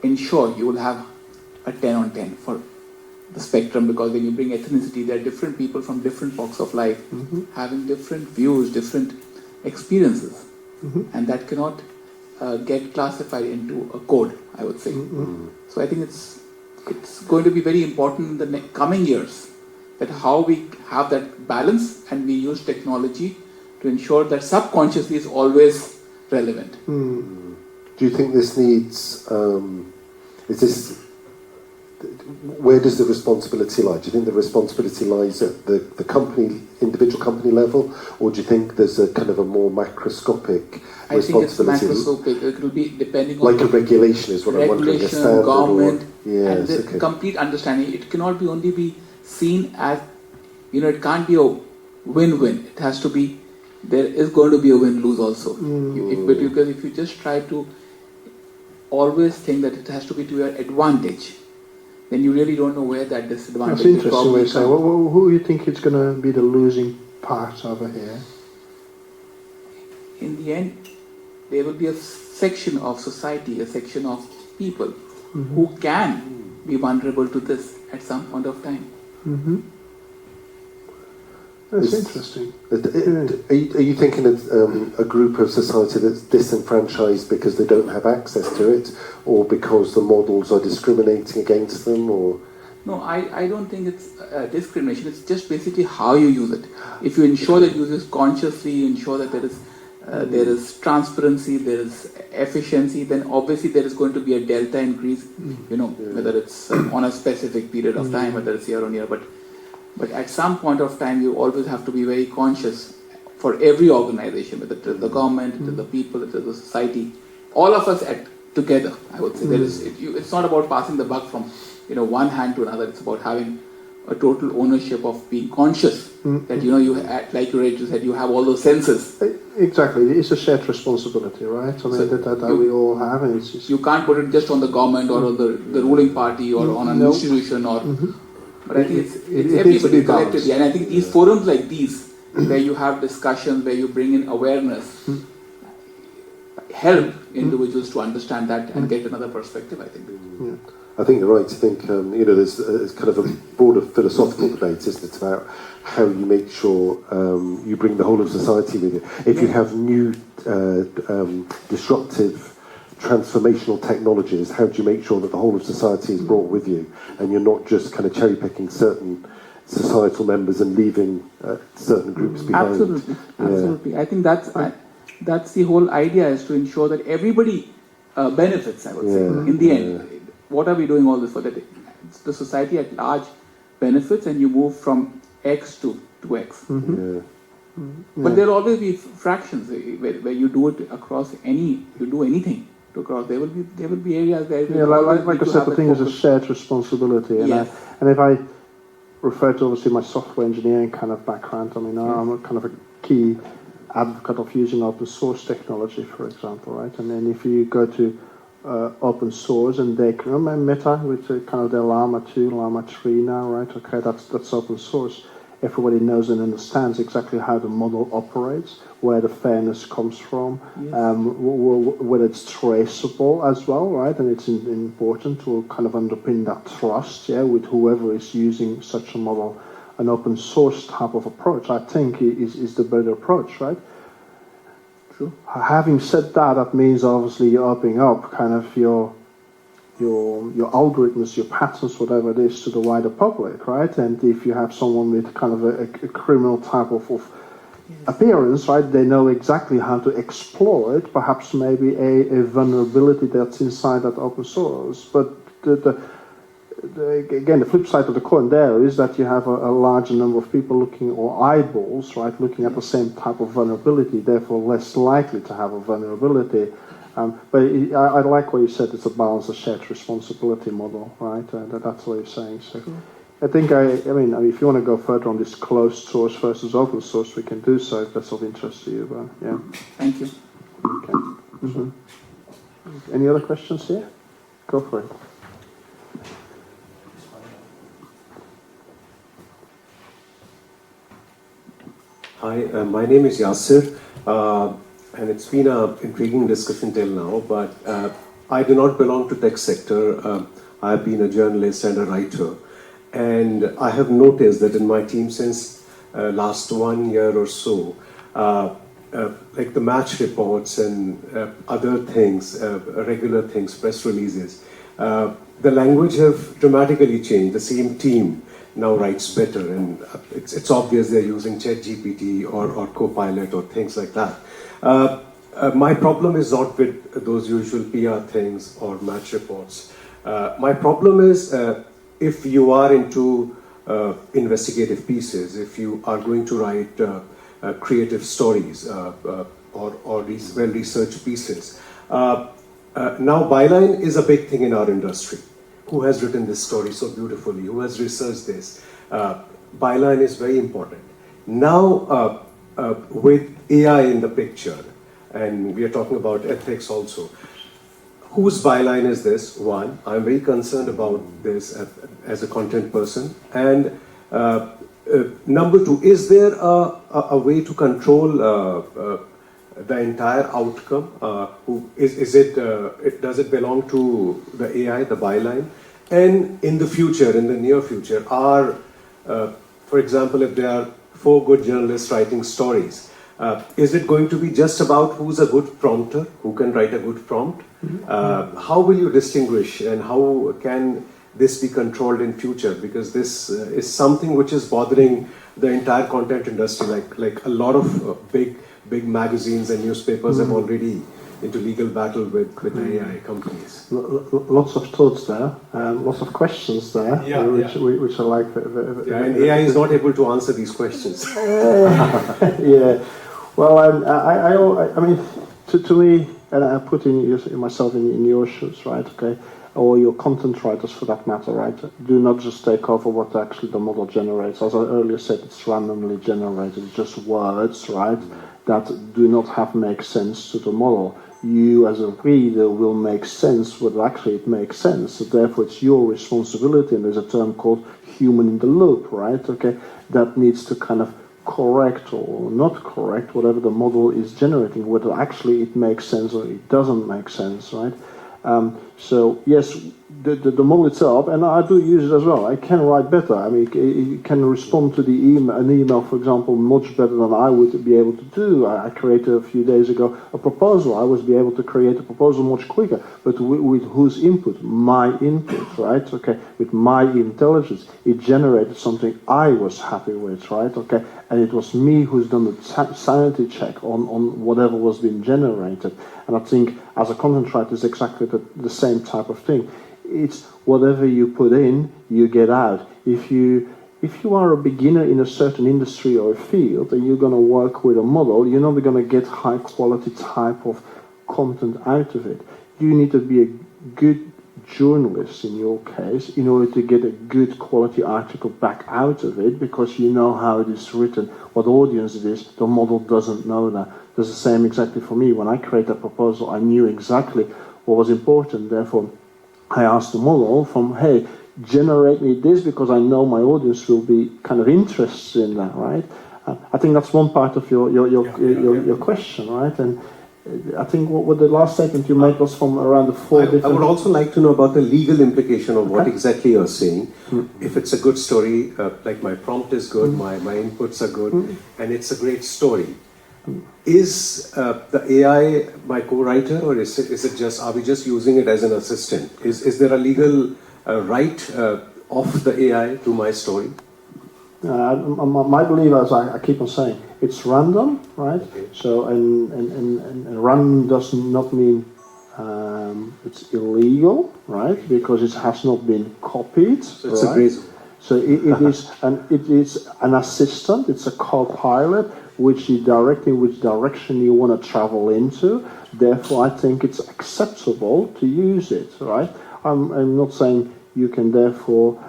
ensure you will have a 10 on 10 for the spectrum, because when you bring ethnicity, there are different people from different walks of life having different views, different experiences, and that cannot get classified into a code, I would say. So I think it's going to be very important in the coming years, that how we have that balance and we use technology to ensure that subconsciously is always relevant.
Do you think this needs, where does the responsibility lie? Do you think the responsibility lies at the individual company level, or do you think there's a kind of a more macroscopic responsibility?
I think it's macroscopic. It will be depending on
like a regulation is what I'm wondering.
Regulation, government, and the
okay.
complete understanding. It cannot only be seen as, it can't be a win-win. It has to be, there is going to be a win-lose also. Because if you just try to always think that it has to be to your advantage, then you really don't know where that disadvantage
is. That's interesting way to
comes.
say. Who do you think is going to be the losing part over here?
In the end, there will be a section of society, a section of people who can be vulnerable to this at some point of time.
That's interesting.
Are you thinking of a group of society that's disenfranchised because they don't have access to it, or because the models are discriminating against them, or?
No, I don't think it's discrimination. It's just basically how you use it. If you ensure that you use it consciously, you ensure that there is transparency, there is efficiency, then obviously there is going to be a delta increase, whether it's on a specific period of time, whether it's year on year. But at some point of time, you always have to be very conscious for every organization, whether it is the government, it is the people, it is the society, all of us together, I would say. It's not about passing the buck from one hand to another. It's about having a total ownership of being conscious that like you said, you have all those senses.
Exactly, it's a shared responsibility, right? I mean, that we all have, and it's just...
You can't put it just on the government or on the ruling party or on an institution or. But I think it's everybody collectively, and I think these forums like these, where you have discussions, where you bring in awareness, help individuals to understand that and get another perspective, I think.
I think you're right. I think there's kind of a broader philosophical debate, isn't it, about how you make sure you bring the whole of society with you. If you have new disruptive, transformational technologies, how do you make sure that the whole of society is brought with you, and you're not just kind of cherry picking certain societal members and leaving certain groups behind.
Absolutely,
Yeah.
absolutely. I think that's the whole idea, is to ensure that everybody benefits, I would say.
Yeah,
In the end, what are we doing all this for? That the society at large benefits, and you move from X to X.
Yeah.
But there'll always be fractions where you do it across you do anything to cross. There will be areas where
Yeah, like I said, the thing is a shared responsibility. And,
Yes.
and if I refer to obviously my software engineering kind of background, I mean, I'm a kind of a key advocate of using open source technology, for example, right? And then if you go to open source and they remember Meta with kind of their Llama 2, Llama 3 now, right? Okay, that's open source. Everybody knows and understands exactly how the model operates, where the fairness comes from, whether it's traceable as well, right? And it's important to kind of underpin that trust, with whoever is using such a model. An open source type of approach, I think, is the better approach, right?
True.
Having said that, that means obviously you're opening up kind of your algorithms, your patterns, whatever it is, to the wider public, right? And if you have someone with kind of a criminal type of appearance, right, they know exactly how to exploit perhaps maybe a vulnerability that's inside that open source. But again, the flip side of the coin there is that you have a larger number of people looking, or eyeballs, right, looking at the same type of vulnerability, therefore less likely to have a vulnerability. But I like what you said, it's a balance, a shared responsibility model, right? That's what you're saying. So I think, I mean, if you want to go further on this closed source versus open source, we can do so if that's of interest to you. But yeah.
Thank you.
Okay. Mm-hmm. Any other questions here? Go for it.
Hi, my name is Yasir, and it's been an intriguing discussion till now, but I do not belong to tech sector. I have been a journalist and a writer, and I have noticed that in my team since last 1 year or so, like the match reports and other things, regular things, press releases, the language have dramatically changed. The same team now writes better, and it's obvious they're using ChatGPT or Copilot or things like that. My problem is not with those usual PR things or match reports. My problem is if you are into investigative pieces, if you are going to write creative stories or these well-researched pieces. Now, byline is a big thing in our industry. Who has written this story so beautifully? Who has researched this? Byline is very important. Now, with AI in the picture, and we are talking about ethics also, whose byline is this? One, I'm very concerned about this as a content person. And number two, is there a way to control the entire outcome? Does it belong to the AI, the byline? And in the future, in the near future, for example, if there are 4 good journalists writing stories, is it going to be just about who's a good prompter, who can write a good prompt? How will you distinguish, and how can this be controlled in future? Because this is something which is bothering the entire content industry. Like a lot of big magazines and newspapers have already into legal battle with the AI companies.
Lots of thoughts there, lots of questions there, which I like.
And AI is not able to answer these questions.
Yeah, well, I mean, to me, and I put myself in your shoes, right? Okay, or your content writers for that matter, right? Do not just take over what actually the model generates. As I earlier said, it's randomly generated, it's just words, right? That do not make sense to the model. You as a reader will make sense what actually it makes sense. So therefore it's your responsibility, and there's a term called human in the loop, right? Okay, that needs to kind of correct or not correct whatever the model is generating, whether actually it makes sense or it doesn't make sense, right? So yes, the model itself, and I do use it as well. I can write better. I mean, it can respond to an email, for example, much better than I would be able to do. I created a few days ago a proposal. I was able to create a proposal much quicker, but with whose input? My input, right? Okay, with my intelligence, it generated something I was happy with, right? Okay, and it was me who's done the sanity check on whatever was being generated. And I think as a content writer, it's exactly the same type of thing. It's whatever you put in, you get out. If you are a beginner in a certain industry or field and you're going to work with a model, you're not going to get high quality type of content out of it. You need to be a good journalist in your case in order to get a good quality article back out of it, because you know how it is written, what audience it is. The model doesn't know that. That's the same exactly for me. When I create a proposal, I knew exactly what was important. Therefore, I asked the model hey, generate me this, because I know my audience will be kind of interested in that, right? I think that's one part of your question, right? And I think what the last statement you made was from around the four different...
I would also like to know about the legal implication of what exactly you're saying. If it's a good story, like my prompt is good, my inputs are good, and it's a great story. Is the AI my co-writer, or is it just, are we just using it as an assistant? Is there a legal right of the AI to my story?
My belief, as I keep on saying, it's random, right? Okay. So and random does not mean it's illegal, right? Because it has not been copied.
So it's a gray zone.
So it is an assistant. It's a co-pilot, which you direct in which direction you want to travel into. Therefore, I think it's acceptable to use it, right? I'm not saying you can therefore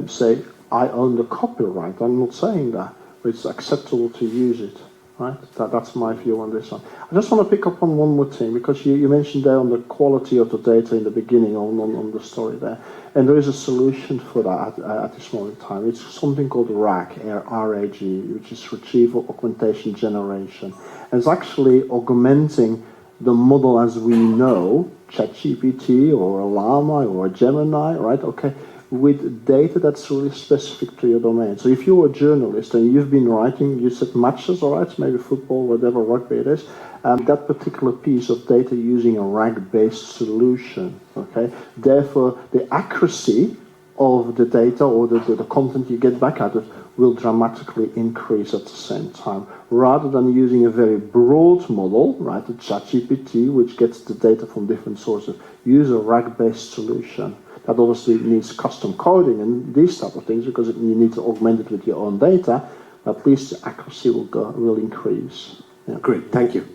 say, I own the copyright. I'm not saying that, but it's acceptable to use it, right? That's my view on this one. I just want to pick up on one more thing, because you mentioned there on the quality of the data in the beginning on the story there. And there is a solution for that at this moment in time. It's something called RAG, R-A-G, which is Retrieval Augmentation Generation. And it's actually augmenting the model as we know, ChatGPT or a Llama or a Gemini, right? Okay, with data that's really specific to your domain. So if you're a journalist and you've been writing, you said matches, all right, maybe football, whatever, rugby it is, that particular piece of data using a RAG-based solution, okay? Therefore, the accuracy of the data or the content you get back out of will dramatically increase at the same time. Rather than using a very broad model, right, a ChatGPT, which gets the data from different sources, use a RAG-based solution. That obviously needs custom coding and these type of things, because you need to augment it with your own data. At least the accuracy will increase. Yeah.
Great, thank you.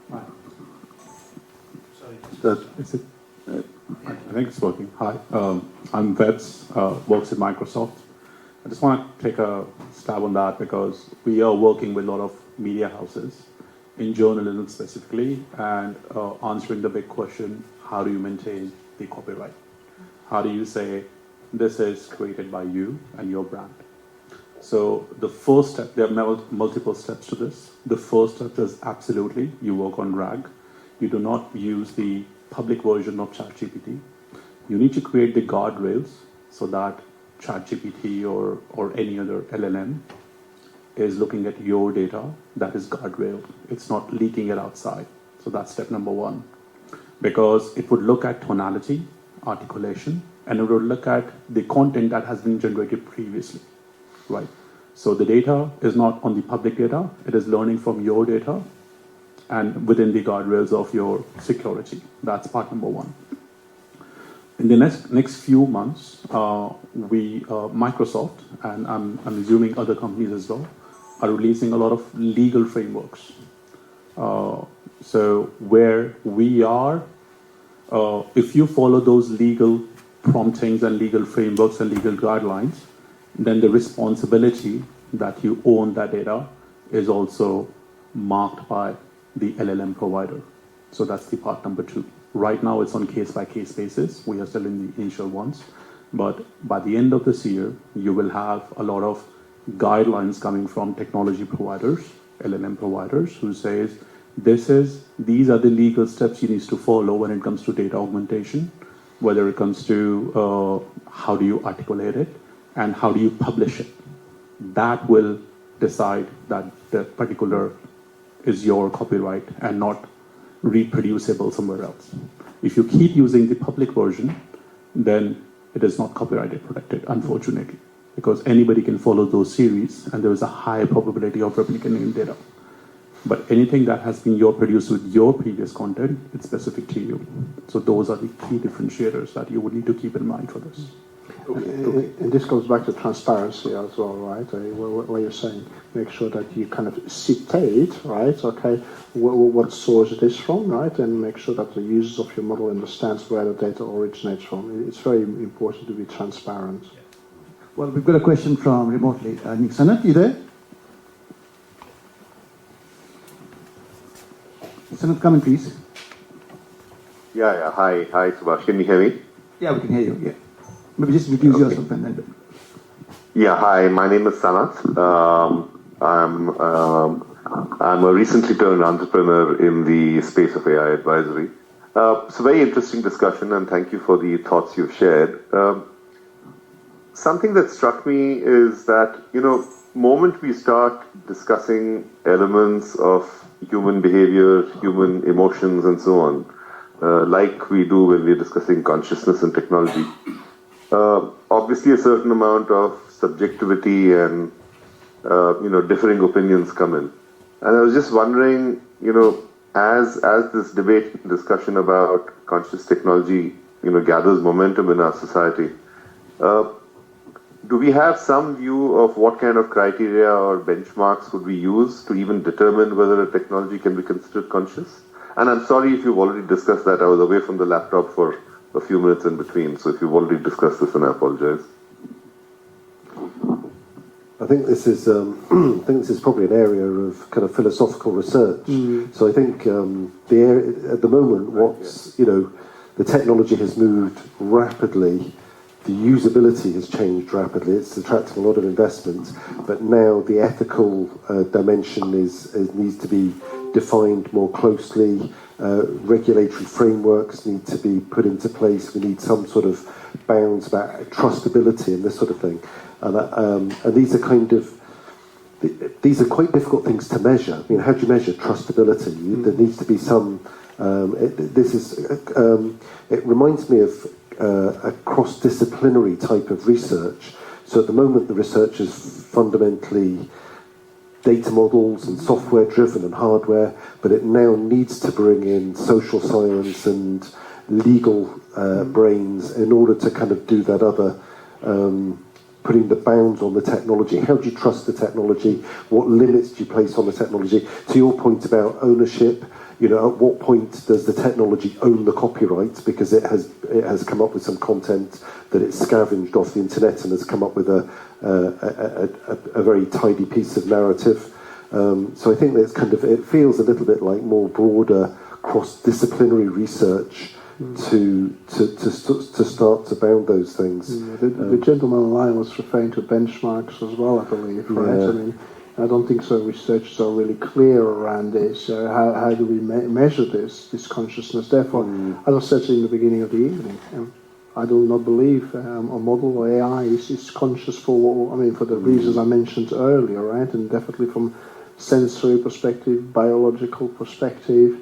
I think it's working. Hi, I'm Vets, works at Microsoft. I just want to take a stab on that, because we are working with a lot of media houses, in journalism specifically, and answering the big question, how do you maintain the copyright? How do you say, this is created by you and your brand? So the first step, there are multiple steps to this. The first step is absolutely, you work on RAG. You do not use the public version of ChatGPT. You need to create the guardrails so that ChatGPT or any other LLM is looking at your data that is guardrailed. It's not leaking it outside. So that's step number one. Because it would look at tonality, articulation, and it would look at the content that has been generated previously, right? So the data is not on the public data. It is learning from your data and within the guardrails of your security. That's part number one. In the next few months, Microsoft, and I'm assuming other companies as well, are releasing a lot of legal frameworks. So where we are, if you follow those legal promptings and legal frameworks and legal guidelines, then the responsibility that you own that data is also marked by the LLM provider. So that's the part number two. Right now it's on case-by-case basis. We are still in the initial ones. But by the end of this year, you will have a lot of guidelines coming from technology providers, LLM providers, who says, these are the legal steps you need to follow when it comes to data augmentation. whether it comes to how do you articulate it and how do you publish it. That will decide that the particular is your copyright and not reproducible somewhere else. If you keep using the public version, then it is not copyrighted protected, unfortunately, because anybody can follow those series and there is a high probability of replicating data. But anything that has been produced with your previous content, it's specific to you. So those are the key differentiators that you would need to keep in mind for this.
And this goes back to transparency as well, right? What you're saying, make sure that you kind of citate, right? Okay, what source it is from, right? And make sure that the users of your model understands where the data originates from. It's very important to be transparent.
Well, we've got a question from remotely. Sanat, you there? Sanat, come in, please.
Yeah. Hi, Subhash. Can you hear me?
Yeah, we can hear you. Yeah. Maybe just introduce yourself and then.
Yeah. Hi, my name is Sanat. I'm a recently turned entrepreneur in the space of AI advisory. It's a very interesting discussion, and thank you for the thoughts you've shared. Something that struck me is that, moment we start discussing elements of human behavior, human emotions, and so on, like we do when we're discussing consciousness and technology, obviously a certain amount of subjectivity and, differing opinions come in. And I was just wondering, as this debate and discussion about conscious technology, gathers momentum in our society, do we have some view of what kind of criteria or benchmarks would we use to even determine whether a technology can be considered conscious? And I'm sorry if you've already discussed that. I was away from the laptop for a few minutes in between, so if you've already discussed this, then I apologize.
I think this is probably an area of kind of philosophical research. So I think at the moment, the technology has moved rapidly. The usability has changed rapidly. It's attracting a lot of investment, but now the ethical dimension needs to be defined more closely. Regulatory frameworks need to be put into place. We need some sort of bounds about trustability and this sort of thing. And these are quite difficult things to measure. I mean, how do you measure trustability? There needs to be some. It reminds me of a cross-disciplinary type of research. So at the moment, the research is fundamentally data models and software driven and hardware, but it now needs to bring in social science and legal brains in order to kind of do that other putting the bounds on the technology. How do you trust the technology? What limits do you place on the technology? To your point about ownership, at what point does the technology own the copyright because it has come up with some content that it's scavenged off the internet and has come up with a very tidy piece of narrative. So I think that it feels a little bit like more broader cross-disciplinary research to start to bound those things.
The gentleman online was referring to benchmarks as well, I believe, right?
Yeah.
I mean, I don't think so. Researchers are really clear around this. How do we measure this consciousness? Therefore, as I said in the beginning of the evening, I do not believe a model or AI is conscious for the reasons I mentioned earlier, right? And definitely from sensory perspective, biological perspective,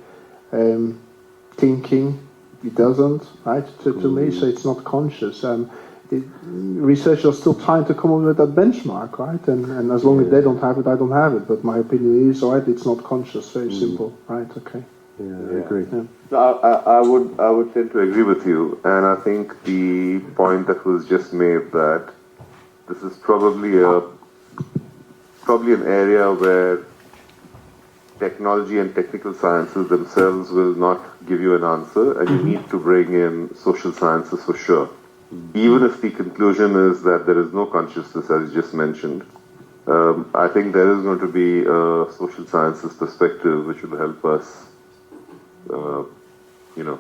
thinking, it doesn't, right? To me, so it's not conscious. Researchers are still trying to come up with that benchmark, right? And as long as they don't have it, I don't have it. But my opinion is, right, it's not conscious. Very simple, right? Okay.
Yeah, I agree.
Yeah.
No, I would tend to agree with you, and I think the point that was just made that this is probably an area where technology and technical sciences themselves will not give you an answer, and you need to bring in social sciences for sure. Even if the conclusion is that there is no consciousness, as you just mentioned, I think there is going to be a social sciences perspective which will help us,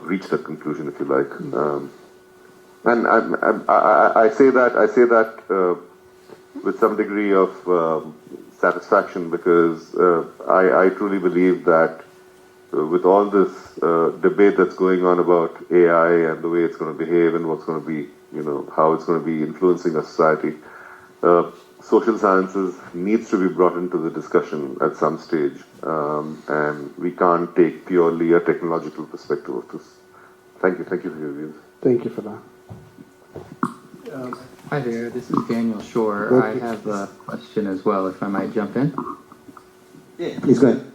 reach that conclusion, if you like. And I say that with some degree of satisfaction because I truly believe that with all this debate that's going on about AI and the way it's going to behave and what's going to be, how it's going to be influencing our society, social sciences needs to be brought into the discussion at some stage, and we can't take purely a technological perspective of this. Thank you for your views.
Thank you for that.
Hi there, this is Daniel Shore. I have a question as well, if I might jump in.
Yeah, please go ahead.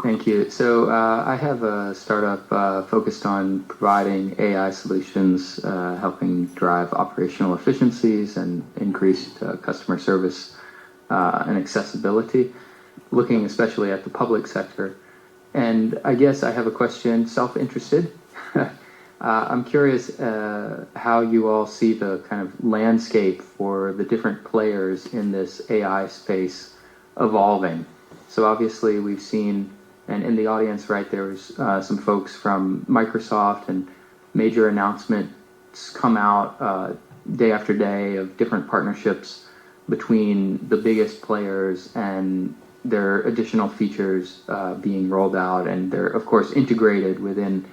Thank you. So I have a startup focused on providing AI solutions, helping drive operational efficiencies and increased customer service and accessibility, looking especially at the public sector. And I guess I have a question, self-interested. I'm curious how you all see the kind of landscape for the different players in this AI space evolving. So obviously we've seen, and in the audience, right, there was some folks from Microsoft, and major announcements come out day after day of different partnerships between the biggest players and their additional features being rolled out, and they're of course integrated within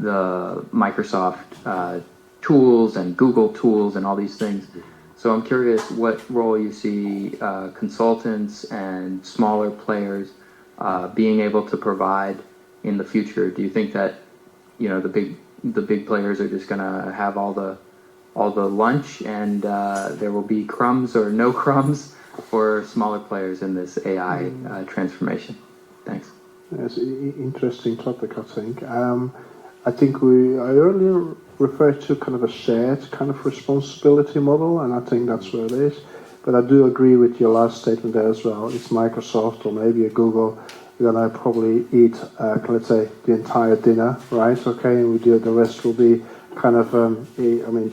the Microsoft tools and Google tools and all these things. So I'm curious what role you see consultants and smaller players being able to provide in the future. Do you think that the big players are just going to have all the lunch, and there will be crumbs or no crumbs for smaller players in this AI transformation? Thanks.
It's an interesting topic, I think. I think I earlier referred to kind of a shared kind of responsibility model, and I think that's where it is. But I do agree with your last statement there as well. It's Microsoft or maybe a Google. We're going to probably eat, let's say, the entire dinner, right? Okay, and the rest will be kind of,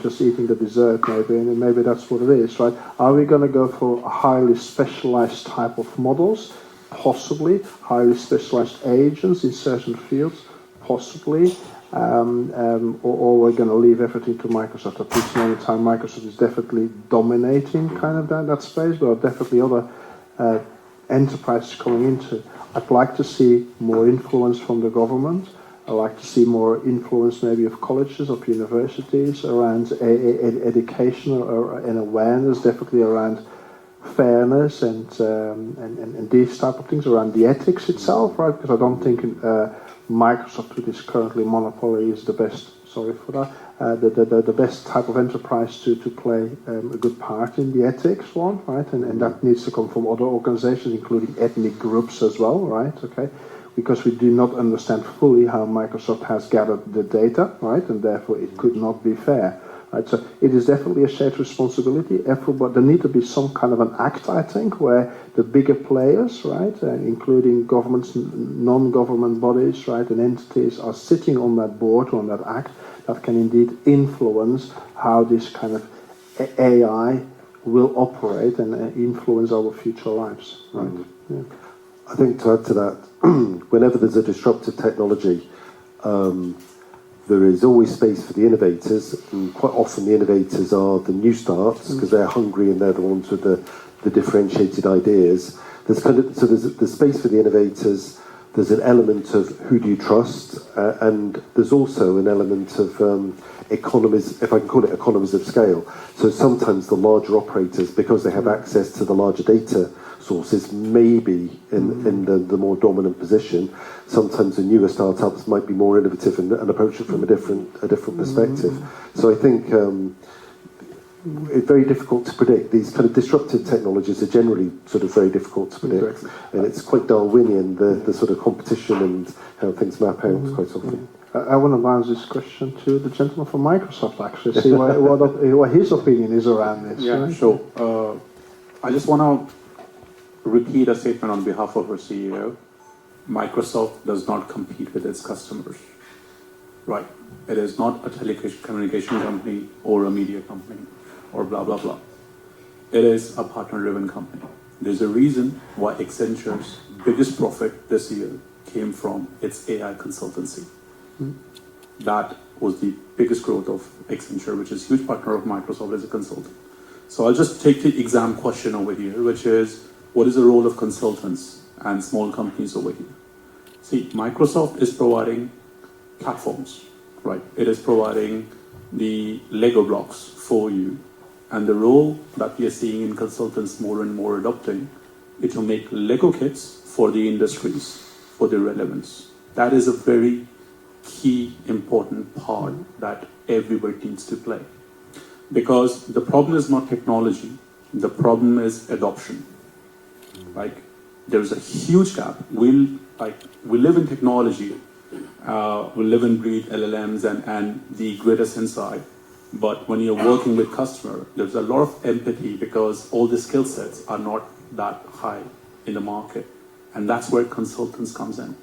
just eating the dessert maybe, and maybe that's what it is, right? Are we going to go for a highly specialized type of models? Possibly. Highly specialized agents in certain fields? Possibly. Or we're going to leave everything to Microsoft. At this moment in time, Microsoft is definitely dominating kind of that space, but definitely other enterprises coming into. I'd like to see more influence from the government. I'd like to see more influence maybe of colleges, of universities around education and awareness, definitely around fairness and these type of things, around the ethics itself, right? Because I don't think Microsoft, with its currently monopoly, is the best. Sorry for that. The best type of enterprise to play a good part in the ethics one, right? And that needs to come from other organizations, including ethnic groups as well, right? Okay, because we do not understand fully how Microsoft has gathered the data, right? And therefore, it could not be fair. Right, so it is definitely a shared responsibility. Everybody, there need to be some kind of an act, I think, where the bigger players, right, including governments, non-government bodies, right, and entities are sitting on that board, on that act, that can indeed influence how this kind of AI will operate and influence our future lives. Right. Yeah.
I think to add to that, whenever there's a disruptive technology, there is always space for the innovators, and quite often the innovators are the new starts because they're hungry and they're the ones with the differentiated ideas. There's space for the innovators. There's an element of who do you trust, and there's also an element of economies, if I can call it economies of scale. So sometimes the larger operators, because they have access to the larger data sources, may be in the more dominant position. Sometimes the newer startups might be more innovative and approach it from a different perspective. So I think it's very difficult to predict. These kind of disruptive technologies are generally sort of very difficult to predict, and it's quite Darwinian, the sort of competition and how things map out quite often.
I want to bounce this question to the gentleman from Microsoft, actually, see what his opinion is around this.
Yeah,
right?
sure. I just want to repeat a statement on behalf of our CEO. Microsoft does not compete with its customers. Right. It is not a telecommunication company or a media company or blah, blah, blah. It is a partner-driven company. There's a reason why Accenture's biggest profit this year came from its AI consultancy. That was the biggest growth of Accenture, which is a huge partner of Microsoft as a consultant. So I'll just take the exam question over here, which is, what is the role of consultants and small companies over here? See, Microsoft is providing platforms, right? It is providing the Lego blocks for you. And the role that we are seeing in consultants more and more adopting is to make Lego kits for the industries, for the relevance. That is a very key, important part that everybody needs to play. Because the problem is not technology, the problem is adoption. Like, there's a huge gap. We live in technology, we live and breathe LLMs and the greatest inside. But when you're working with customer, there's a lot of empathy because all the skill sets are not that high in the market. And that's where consultants comes in.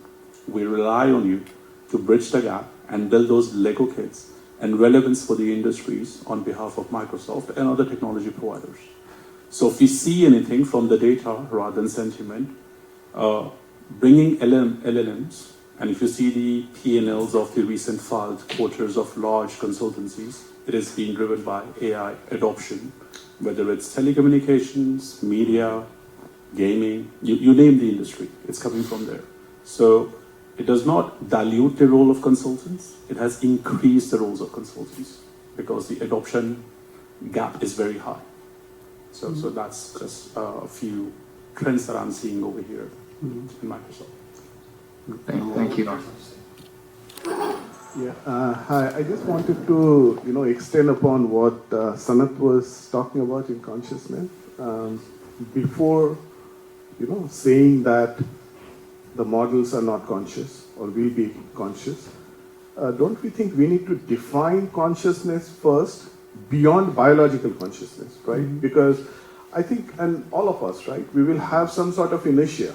We rely on you to bridge the gap and build those Lego kits and relevance for the industries on behalf of Microsoft and other technology providers. So if we see anything from the data rather than sentiment, bringing LLMs, and if you see the P&Ls of the recent filed quarters of large consultancies, it is being driven by AI adoption, whether it's telecommunications, media, gaming, you name the industry, it's coming from there. So it does not dilute the role of consultants, it has increased the roles of consultants because the adoption gap is very high. So that's just a few trends that I'm seeing over here in Microsoft.
Thank you.
Yeah, hi. I just wanted to, extend upon what Sanat was talking about in consciousness. Before, saying that the models are not conscious or will be conscious, don't we think we need to define consciousness first beyond biological consciousness, right? Mm-hmm. Because I think, and all of us, right, we will have some sort of inertia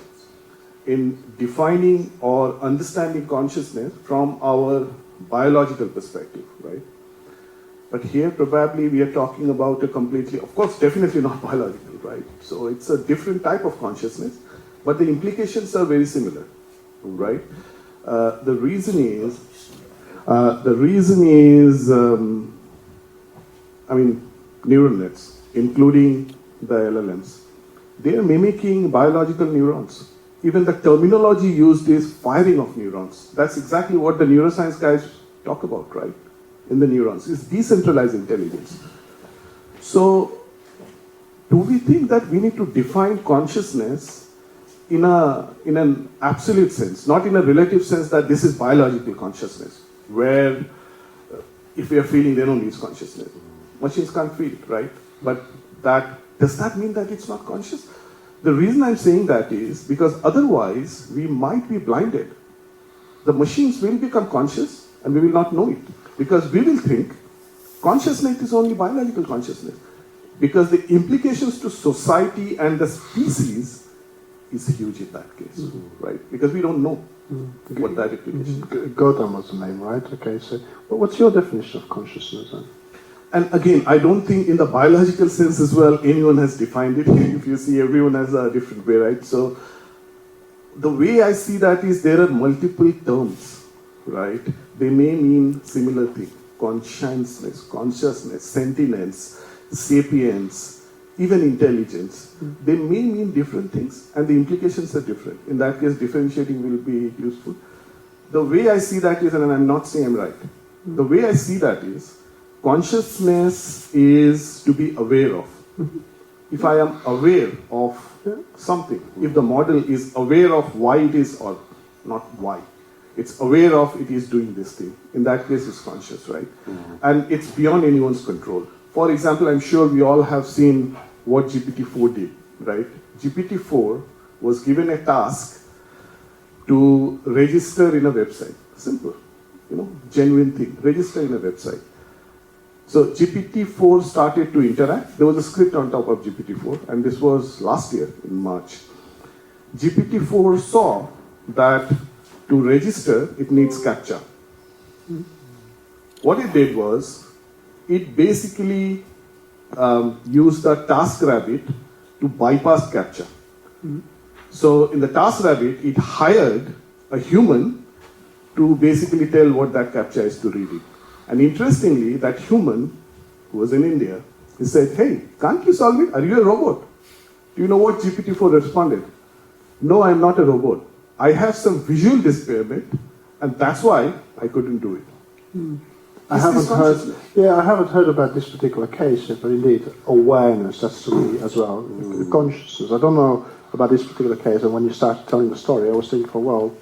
in defining or understanding consciousness from our biological perspective, right? But here probably we are talking about a completely, of course, definitely not biological, right? So it's a different type of consciousness, but the implications are very similar, right? The reason is, neural nets, including the LLMs, they are mimicking biological neurons. Even the terminology used is firing of neurons. That's exactly what the neuroscience guys talk about, right? In the neurons, it's decentralized intelligence. So, do we think that we need to define consciousness in an absolute sense, not in a relative sense that this is biological consciousness, where if we are feeling, they don't need consciousness. Machines can't feel, right? But does that mean that it's not conscious? The reason I'm saying that is because otherwise we might be blinded. The machines will become conscious and we will not know it. Because we will think consciousness is only biological consciousness. Because the implications to society and the species is huge in that case, right? Because we don't know what that implication is.
Gautam was the name, right? Okay, so what's your definition of consciousness then?
And again, I don't think in the biological sense as well, anyone has defined it. If you see, everyone has a different way, right? So the way I see that is there are multiple terms, right? They may mean similar thing. Consciousness, sentience, sapience, even intelligence. They may mean different things and the implications are different. In that case, differentiating will be useful. The way I see that is, and I'm not saying I'm right, the way I see that is, consciousness is to be aware of. If I am aware of something, if the model is aware of why it is, or not why, it's aware of it is doing this thing, in that case it's conscious, right? And it's beyond anyone's control. For example, I'm sure we all have seen what GPT-4 did, right? GPT-4 was given a task to register in a website. Simple, genuine thing, register in a website. So GPT-4 started to interact. There was a script on top of GPT-4, and this was last year in March. GPT-4 saw that to register, it needs CAPTCHA. What it did was, it basically used the TaskRabbit to bypass CAPTCHA. So in the TaskRabbit, it hired a human to basically tell what that CAPTCHA is to read it. And interestingly, that human, who was in India, he said, hey, can't you solve it? Are you a robot? Do you know what GPT-4 responded? No, I'm not a robot. I have some visual impairment, and that's why I couldn't do it.
I haven't heard about this particular case, but indeed, awareness, that's to me as well, consciousness. I don't know about this particular case, and when you started telling the story, I was thinking, well,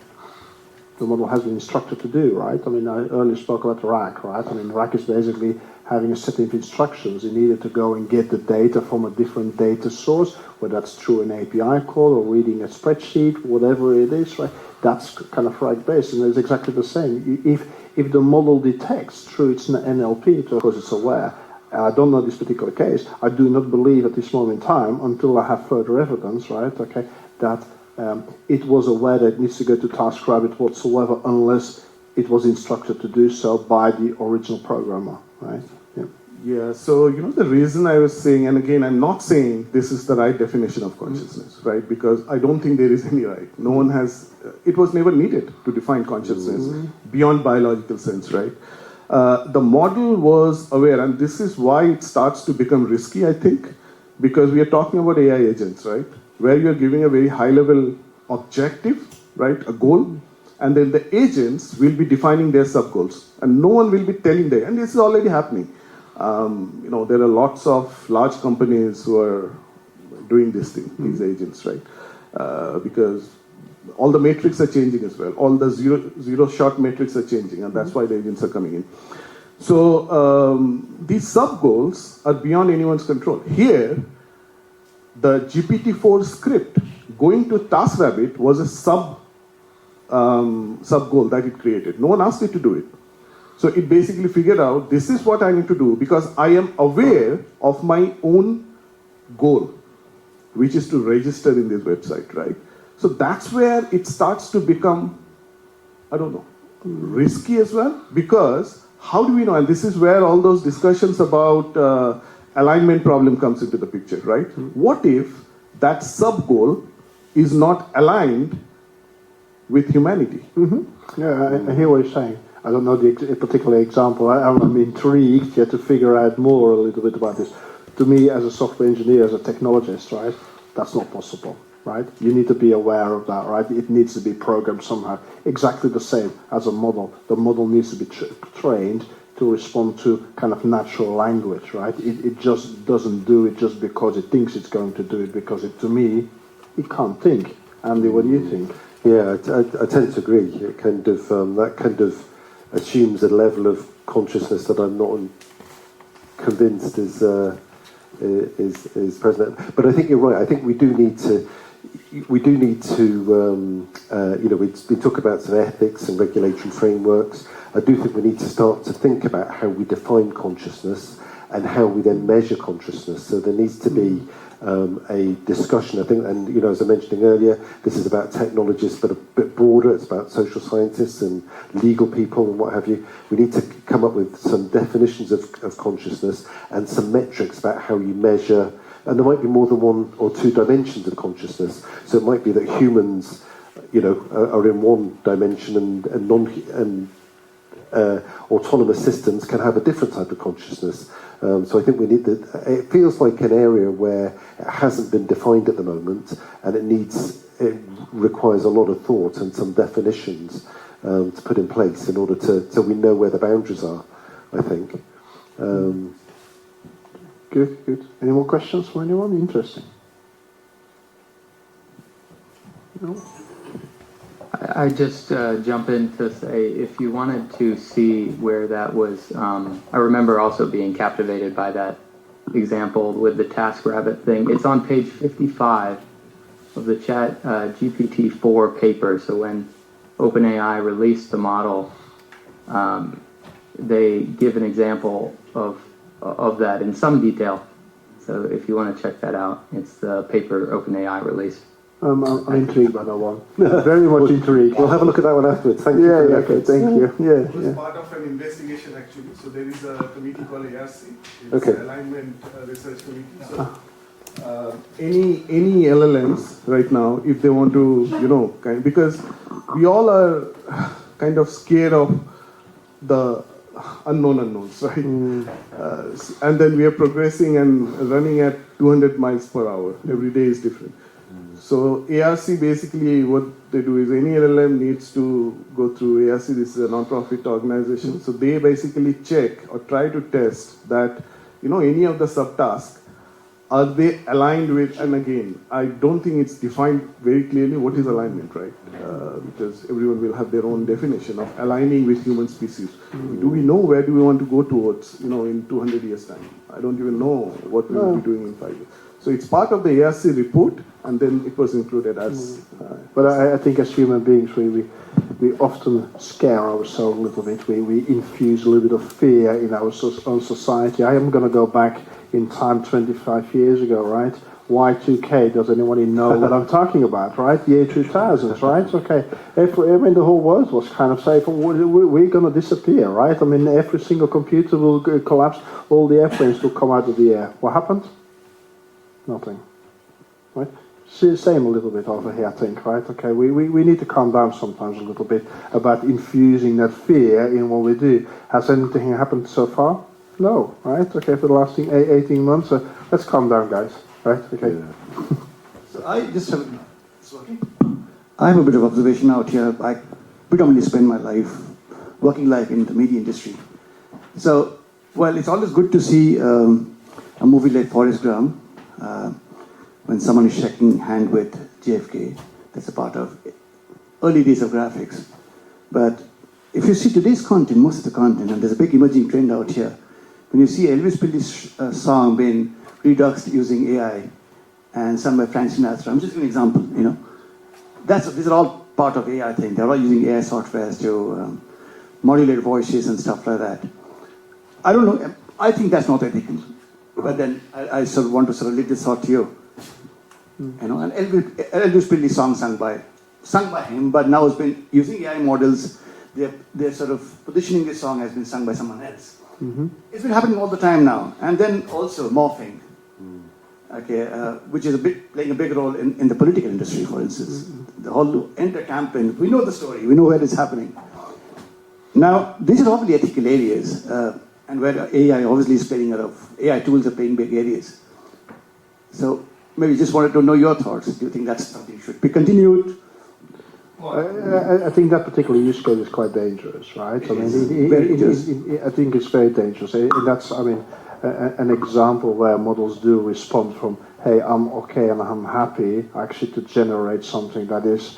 the model has been instructed to do, right? I mean, I earlier spoke about RAC, right? I mean, RAC is basically having a set of instructions. It needed to go and get the data from a different data source, whether that's through an API call or reading a spreadsheet, whatever it is, right? That's kind of RAC-based, and it's exactly the same. If the model detects through its NLP, because it's aware, I don't know this particular case, I do not believe at this moment in time, until I have further evidence, right, okay, that it was aware that it needs to go to TaskRabbit whatsoever, unless it was instructed to do so by the original programmer, right? Yeah.
Yeah, so the reason I was saying, and again, I'm not saying this is the right definition of consciousness, right? Because I don't think there is any right. No one has, it was never needed to define consciousness beyond biological sense, right? The model was aware, and this is why it starts to become risky, I think, because we are talking about AI agents, right? Where you're giving a very high-level objective, right, a goal, and then the agents will be defining their sub-goals, and no one will be telling them, and this is already happening. There are lots of large companies who are doing this thing, these agents, right? Because all the metrics are changing as well. All the zero-shot metrics are changing, and that's why the agents are coming in. So these sub-goals are beyond anyone's control. Here, the GPT-4 script going to TaskRabbit was a sub-goal that it created. No one asked it to do it. So it basically figured out, this is what I need to do because I am aware of my own goal, which is to register in this website, right? So that's where it starts to become, I don't know, risky as well, because how do we know? And this is where all those discussions about alignment problem comes into the picture, right? What if that sub-goal is not aligned with humanity?
Yeah, I hear what you're saying. I don't know the particular example. I'm intrigued yet to figure out more a little bit about this. To me, as a software engineer, as a technologist, right, that's not possible, right? You need to be aware of that, right? It needs to be programmed somehow. Exactly the same as a model. The model needs to be trained to respond to kind of natural language, right? It just doesn't do it just because it thinks it's going to do it, because to me, it can't think. Andy, what do you think?
Yeah, I tend to agree. It kind of that kind of assumes a level of consciousness that I'm not convinced is present. But I think you're right. I think we do need to. We been talking about some ethics and regulatory frameworks. I do think we need to start to think about how we define consciousness and how we then measure consciousness. So there needs to be a discussion, I think, and as I mentioned earlier, this is about technologists, but a bit broader. It's about social scientists and legal people and what have you. We need to come up with some definitions of consciousness and some metrics about how you measure. And there might be more than one or two dimensions of consciousness. So it might be that humans, are in one dimension, and autonomous systems can have a different type of consciousness. So I think we need it feels like an area where it hasn't been defined at the moment, and it requires a lot of thought and some definitions to put in place in order so we know where the boundaries are, I think.
Good. Any more questions from anyone? Interesting. No?
I just jump in to say, if you wanted to see where that was, I remember also being captivated by that example with the TaskRabbit thing. It's on page 55 of the Chat GPT-4 paper. So when OpenAI released the model, they give an example of that in some detail. So if you want to check that out, it's the paper OpenAI released.
I'm intrigued by that one. Very much intrigued.
We'll have a look at that one afterwards. Thank you.
Okay, thank you.
It was part of an investigation, actually. So there is a committee called ARC. It's an alignment research committee. So any LLMs right now, if they want to, because we all are kind of scared of the unknown unknowns, right? And then we are progressing and running at 200 miles per hour. Every day is different. So ARC basically what they do is any LLM needs to go through ARC. This is a non-profit organization. So they basically check or try to test that, any of the subtasks, are they aligned with, and again, I don't think it's defined very clearly what is alignment, right? Because everyone will have their own definition of aligning with human species. Do we know where do we want to go towards, in 200 years' time? I don't even know what we will be doing in 5 years. So it's part of the ARC report, and then it was included as...
But I think as human beings, we often scare ourselves a little bit. We infuse a little bit of fear in our own society. I am going to go back in time 25 years ago, right? Y2K, does anyone know what I'm talking about, right? Year 2000, right? Okay. The whole world was kind of saying, we're going to disappear, right? I mean, every single computer will collapse, all the airplanes will come out of the air. What happened? Nothing, right? Same a little bit over here, I think, right? Okay, we need to calm down sometimes a little bit about infusing that fear in what we do. Has anything happened so far? No, right? Okay, for the last 18 months, let's calm down, guys, right? Okay.
Yeah. So I just have, it's working? I have a bit of observation out here. I predominantly spend my working life in the media industry. So, well, it's always good to see a movie like Forrest Gump, when someone is shaking hand with JFK. That's a part of early days of graphics. But if you see today's content, most of the content, and there's a big emerging trend out here, when you see Elvis Presley's song being reduxed using AI and sung by Frank Sinatra, I'm just giving an example, these are all part of AI thing. They're all using AI softwares to modulate voices and stuff like that. I don't know, I think that's not ethical. But then I sort of want to sort of leave this thought to you. And Elvis Presley song sung by him, but now it's been using AI models. They're sort of positioning this song has been sung by someone else. It's been happening all the time now. And then also morphing, okay, which is playing a big role in the political industry, for instance. The whole campaign. We know the story. We know where it's happening. Now, these are obviously ethical areas. And where AI obviously is playing a lot of, AI tools are playing big areas. So maybe just wanted to know your thoughts. Do you think that's something should be continued?
I think that particular use case is quite dangerous, right? I mean, I think it's very dangerous. And that's, an example where models do respond from, hey, I'm okay and I'm happy, actually to generate something that is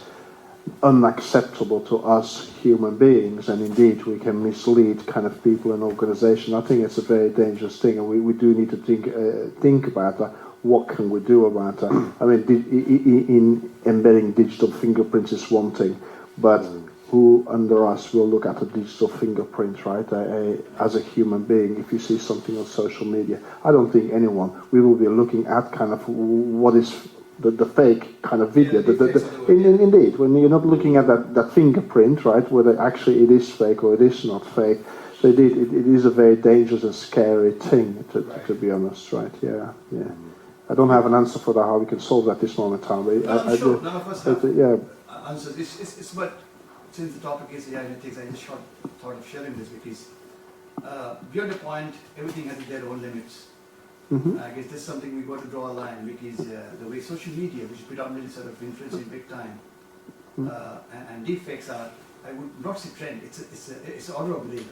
unacceptable to us human beings, and indeed we can mislead kind of people and organizations. I think it's a very dangerous thing, and we do need to think about that. What can we do about that? I mean, in embedding digital fingerprints is one thing, but who under us will look at a digital fingerprint, right? As a human being, if you see something on social media, I don't think anyone. We will be looking at kind of what is the fake kind of video. Indeed, when you're not looking at that fingerprint, right, whether actually it is fake or it is not fake. So it is a very dangerous and scary thing, to be honest, right? Yeah. I don't have an answer for that, how we can solve that this moment in time.
I'm sure none of us have
answers.
It's but since the topic is AI ethics, I just thought of sharing this because beyond the point, everything has their own limits. I guess that's something we've got to draw a line because the way social media, which is predominantly sort of influencing big time, and deepfakes are, I would not say trend, it's order of the day.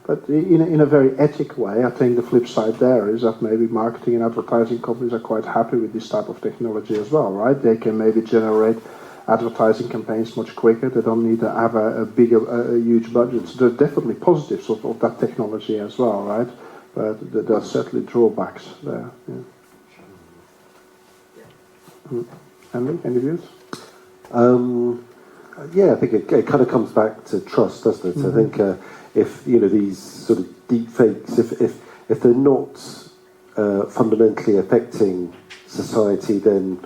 But in a very ethical way, I think the flip side there is that maybe marketing and advertising companies are quite happy with this type of technology as well, right? They can maybe generate advertising campaigns much quicker. They don't need to have a huge budget. So there's definitely positives of that technology as well, right? But there are certainly drawbacks there. Henry, any views?
I think it kind of comes back to trust, doesn't it? I think if these sort of deep fakes, if they're not fundamentally affecting society, then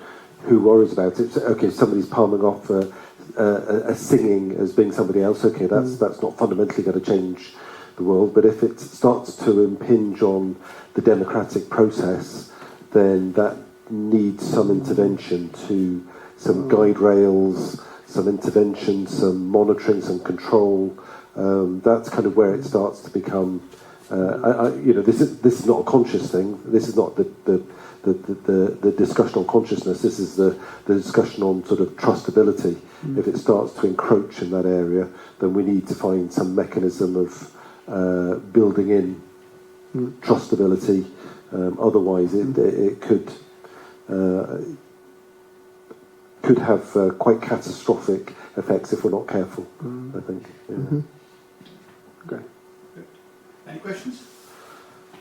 who worries about it? Okay, somebody's palming off a singing as being somebody else. Okay, that's not fundamentally going to change the world. But if it starts to impinge on the democratic process, then that needs some intervention, to some guide rails, some intervention, some monitoring, some control. That's kind of where it starts to become. This is not a conscious thing. This is not the the discussion on consciousness. This is the discussion on sort of trustability. If it starts to encroach in that area, then we need to find some mechanism of building in trustability. Otherwise, it could have quite catastrophic effects if we're not careful, I think. Yeah.
Okay.
Any questions?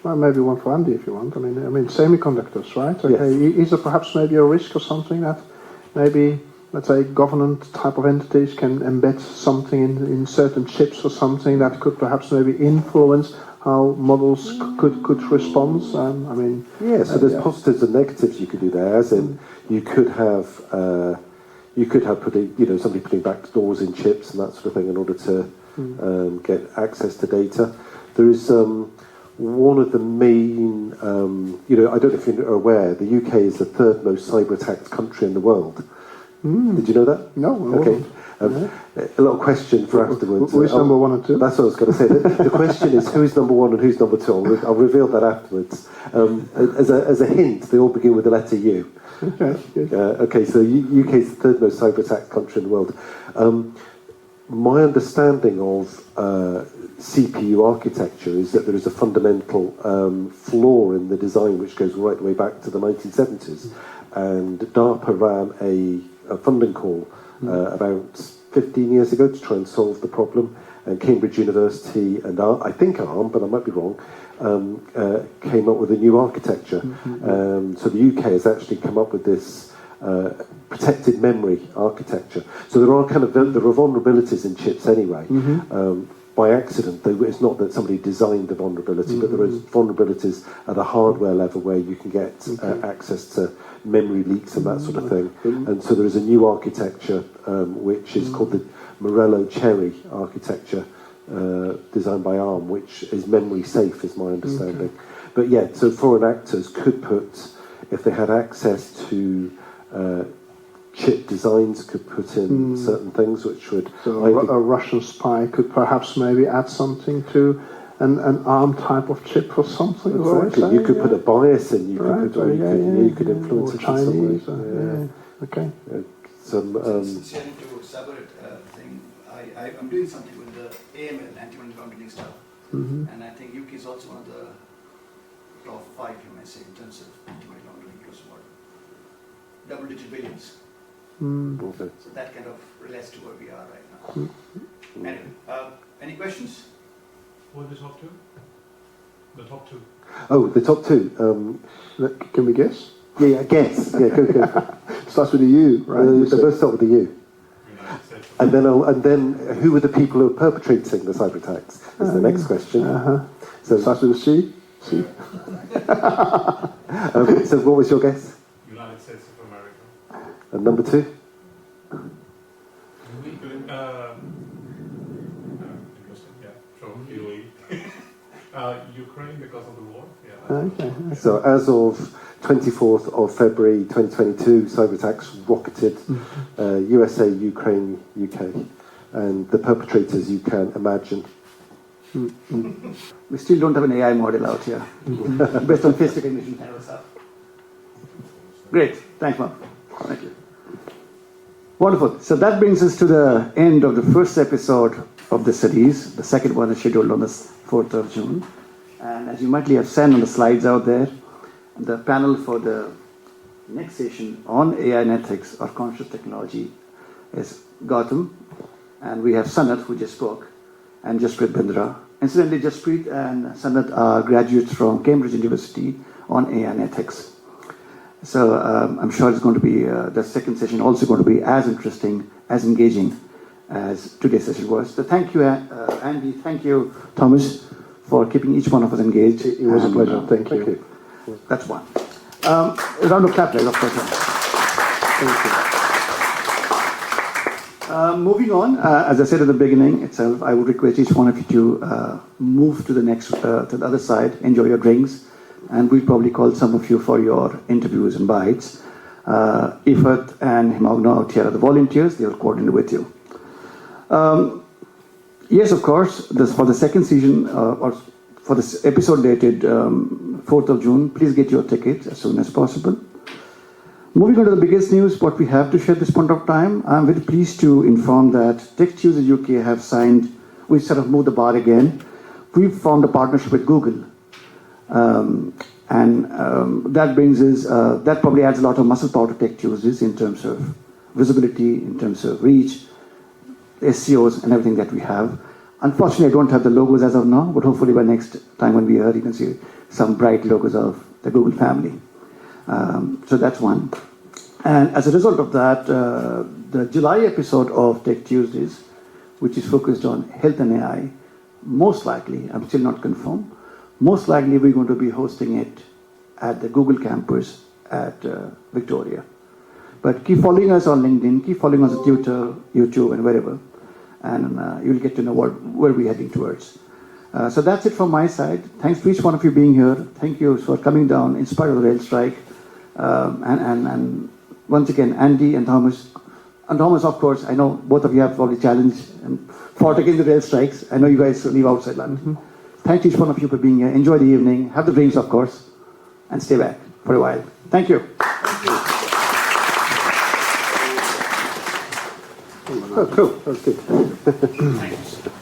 Well, maybe one for Andy if you want. I mean, semiconductors, right? Okay.
Yes.
Is there perhaps maybe a risk or something that maybe, let's say, government type of entities can embed something in certain chips or something that could perhaps maybe influence how models could respond?
Yeah. So there's positives and negatives you could do there. As in, you could have putting, somebody putting back doors in chips and that sort of thing in order to get access to data. There is one of the main, I don't know if you're aware, the UK is the third most cyber-attacked country in the world. Did you know that?
No.
Okay. A little question for afterwards.
Who's number 1 and 2?
That's what I was going to say. The question is who's number 1 and who's number 2. I'll reveal that afterwards. As a hint, they all begin with the letter U.
Okay. Good.
Okay, so UK is the third most cyber-attacked country in the world. My understanding of CPU architecture is that there is a fundamental flaw in the design which goes right the way back to the 1970s. And DARPA ran a funding call about 15 years ago to try and solve the problem. And Cambridge University and I think ARM, but I might be wrong, came up with a new architecture. So the UK has actually come up with this protected memory architecture. So there are vulnerabilities in chips anyway. By accident, it's not that somebody designed the vulnerability, but there is vulnerabilities at a hardware level where you can get access to memory leaks and that sort of thing. And so there is a new architecture which is called the Morello Cherry architecture, designed by ARM, which is memory safe, is my understanding. But yeah, so foreign actors could put, if they had access to chip designs, could put in certain things which would...
So a Russian spy could perhaps maybe add something to an ARM type of chip or something.
Exactly. You could put a bias in, you could influence it
Chinese,
in some way.
Okay.
Since you're into cyber thing, I'm doing something with the AML, anti-money laundering stuff. And I think UK is also one of the top 5, you might say, in terms of anti-money laundering, close to what? Double-digit billions. So that kind of relates to where we are right now. Anyway, any questions?
What are the top 2? The top 2.
Oh, the top 2.
Can we guess?
Yeah, guess. Yeah, go.
Starts with a U, right?
They both start with a U. And then who were the people who were perpetrating the cyber attacks? Is the next question.
So it starts with a C. C.
So what was your guess?
United States of America.
And number 2?
Interesting, yeah. Sure, Italy. Ukraine because of the war. Yeah.
Okay.
So as of 24th of February 2022, cyber attacks rocketed USA, Ukraine, UK. And the perpetrators you can imagine.
We still don't have an AI model out here, based on face recognition kind of stuff. Great, thanks, Mark. Thank you. Wonderful. So that brings us to the end of the first episode of the series. The second one is scheduled on the 4th of June. And as you might have seen on the slides out there, the panel for the next session on AI and ethics or conscious technology is Gautam, and we have Sanat, who just spoke, and Jasprit Bindra. Incidentally, Jasprit and Sanat are graduates from Cambridge University on AI and ethics. So I'm sure it's going to be, the second session also going to be as interesting, as engaging as today's session was. So thank you, Andy, thank you, Thomas, for keeping each one of us engaged.
It was a pleasure, thank you.
That's one. A round of clap, of course. Thank you. Moving on, as I said at the beginning itself, I would request each one of you to move to the next, to the other side, enjoy your drinks, and we'll probably call some of you for your interviews and bites. Ifat and Himagna out here are the volunteers, they will coordinate with you. Yes, of course, for the second season, or for this episode dated 4th of June. Please get your tickets as soon as possible. Moving on to the biggest news, what we have to share at this point of time, I'm very pleased to inform that TechTuesdaysUK have signed, we sort of moved the bar again. We've formed a partnership with Google. That brings us, that probably adds a lot of muscle power to Tech Tuesdays in terms of visibility, in terms of reach, SEOs and everything that we have. Unfortunately, I don't have the logos as of now, but hopefully by next time when we are here, you can see some bright logos of the Google family. So that's one. And as a result of that, the July episode of Tech Tuesdays, which is focused on health and AI, most likely, I'm still not confirmed, most likely we're going to be hosting it at the Google campus at Victoria. But keep following us on LinkedIn, keep following us on Twitter, YouTube, and wherever, and you'll get to know where we're heading towards. So that's it from my side. Thanks to each one of you being here. Thank you for coming down in spite of the rail strike. And once again, Andy and Thomas. And Thomas, of course, I know both of you have probably challenged and fought against the rail strikes. I know you guys leave outside London. Thank each one of you for being here. Enjoy the evening. Have the drinks, of course, and stay back for a while. Thank you.
Oh, cool. That was good.
Thanks.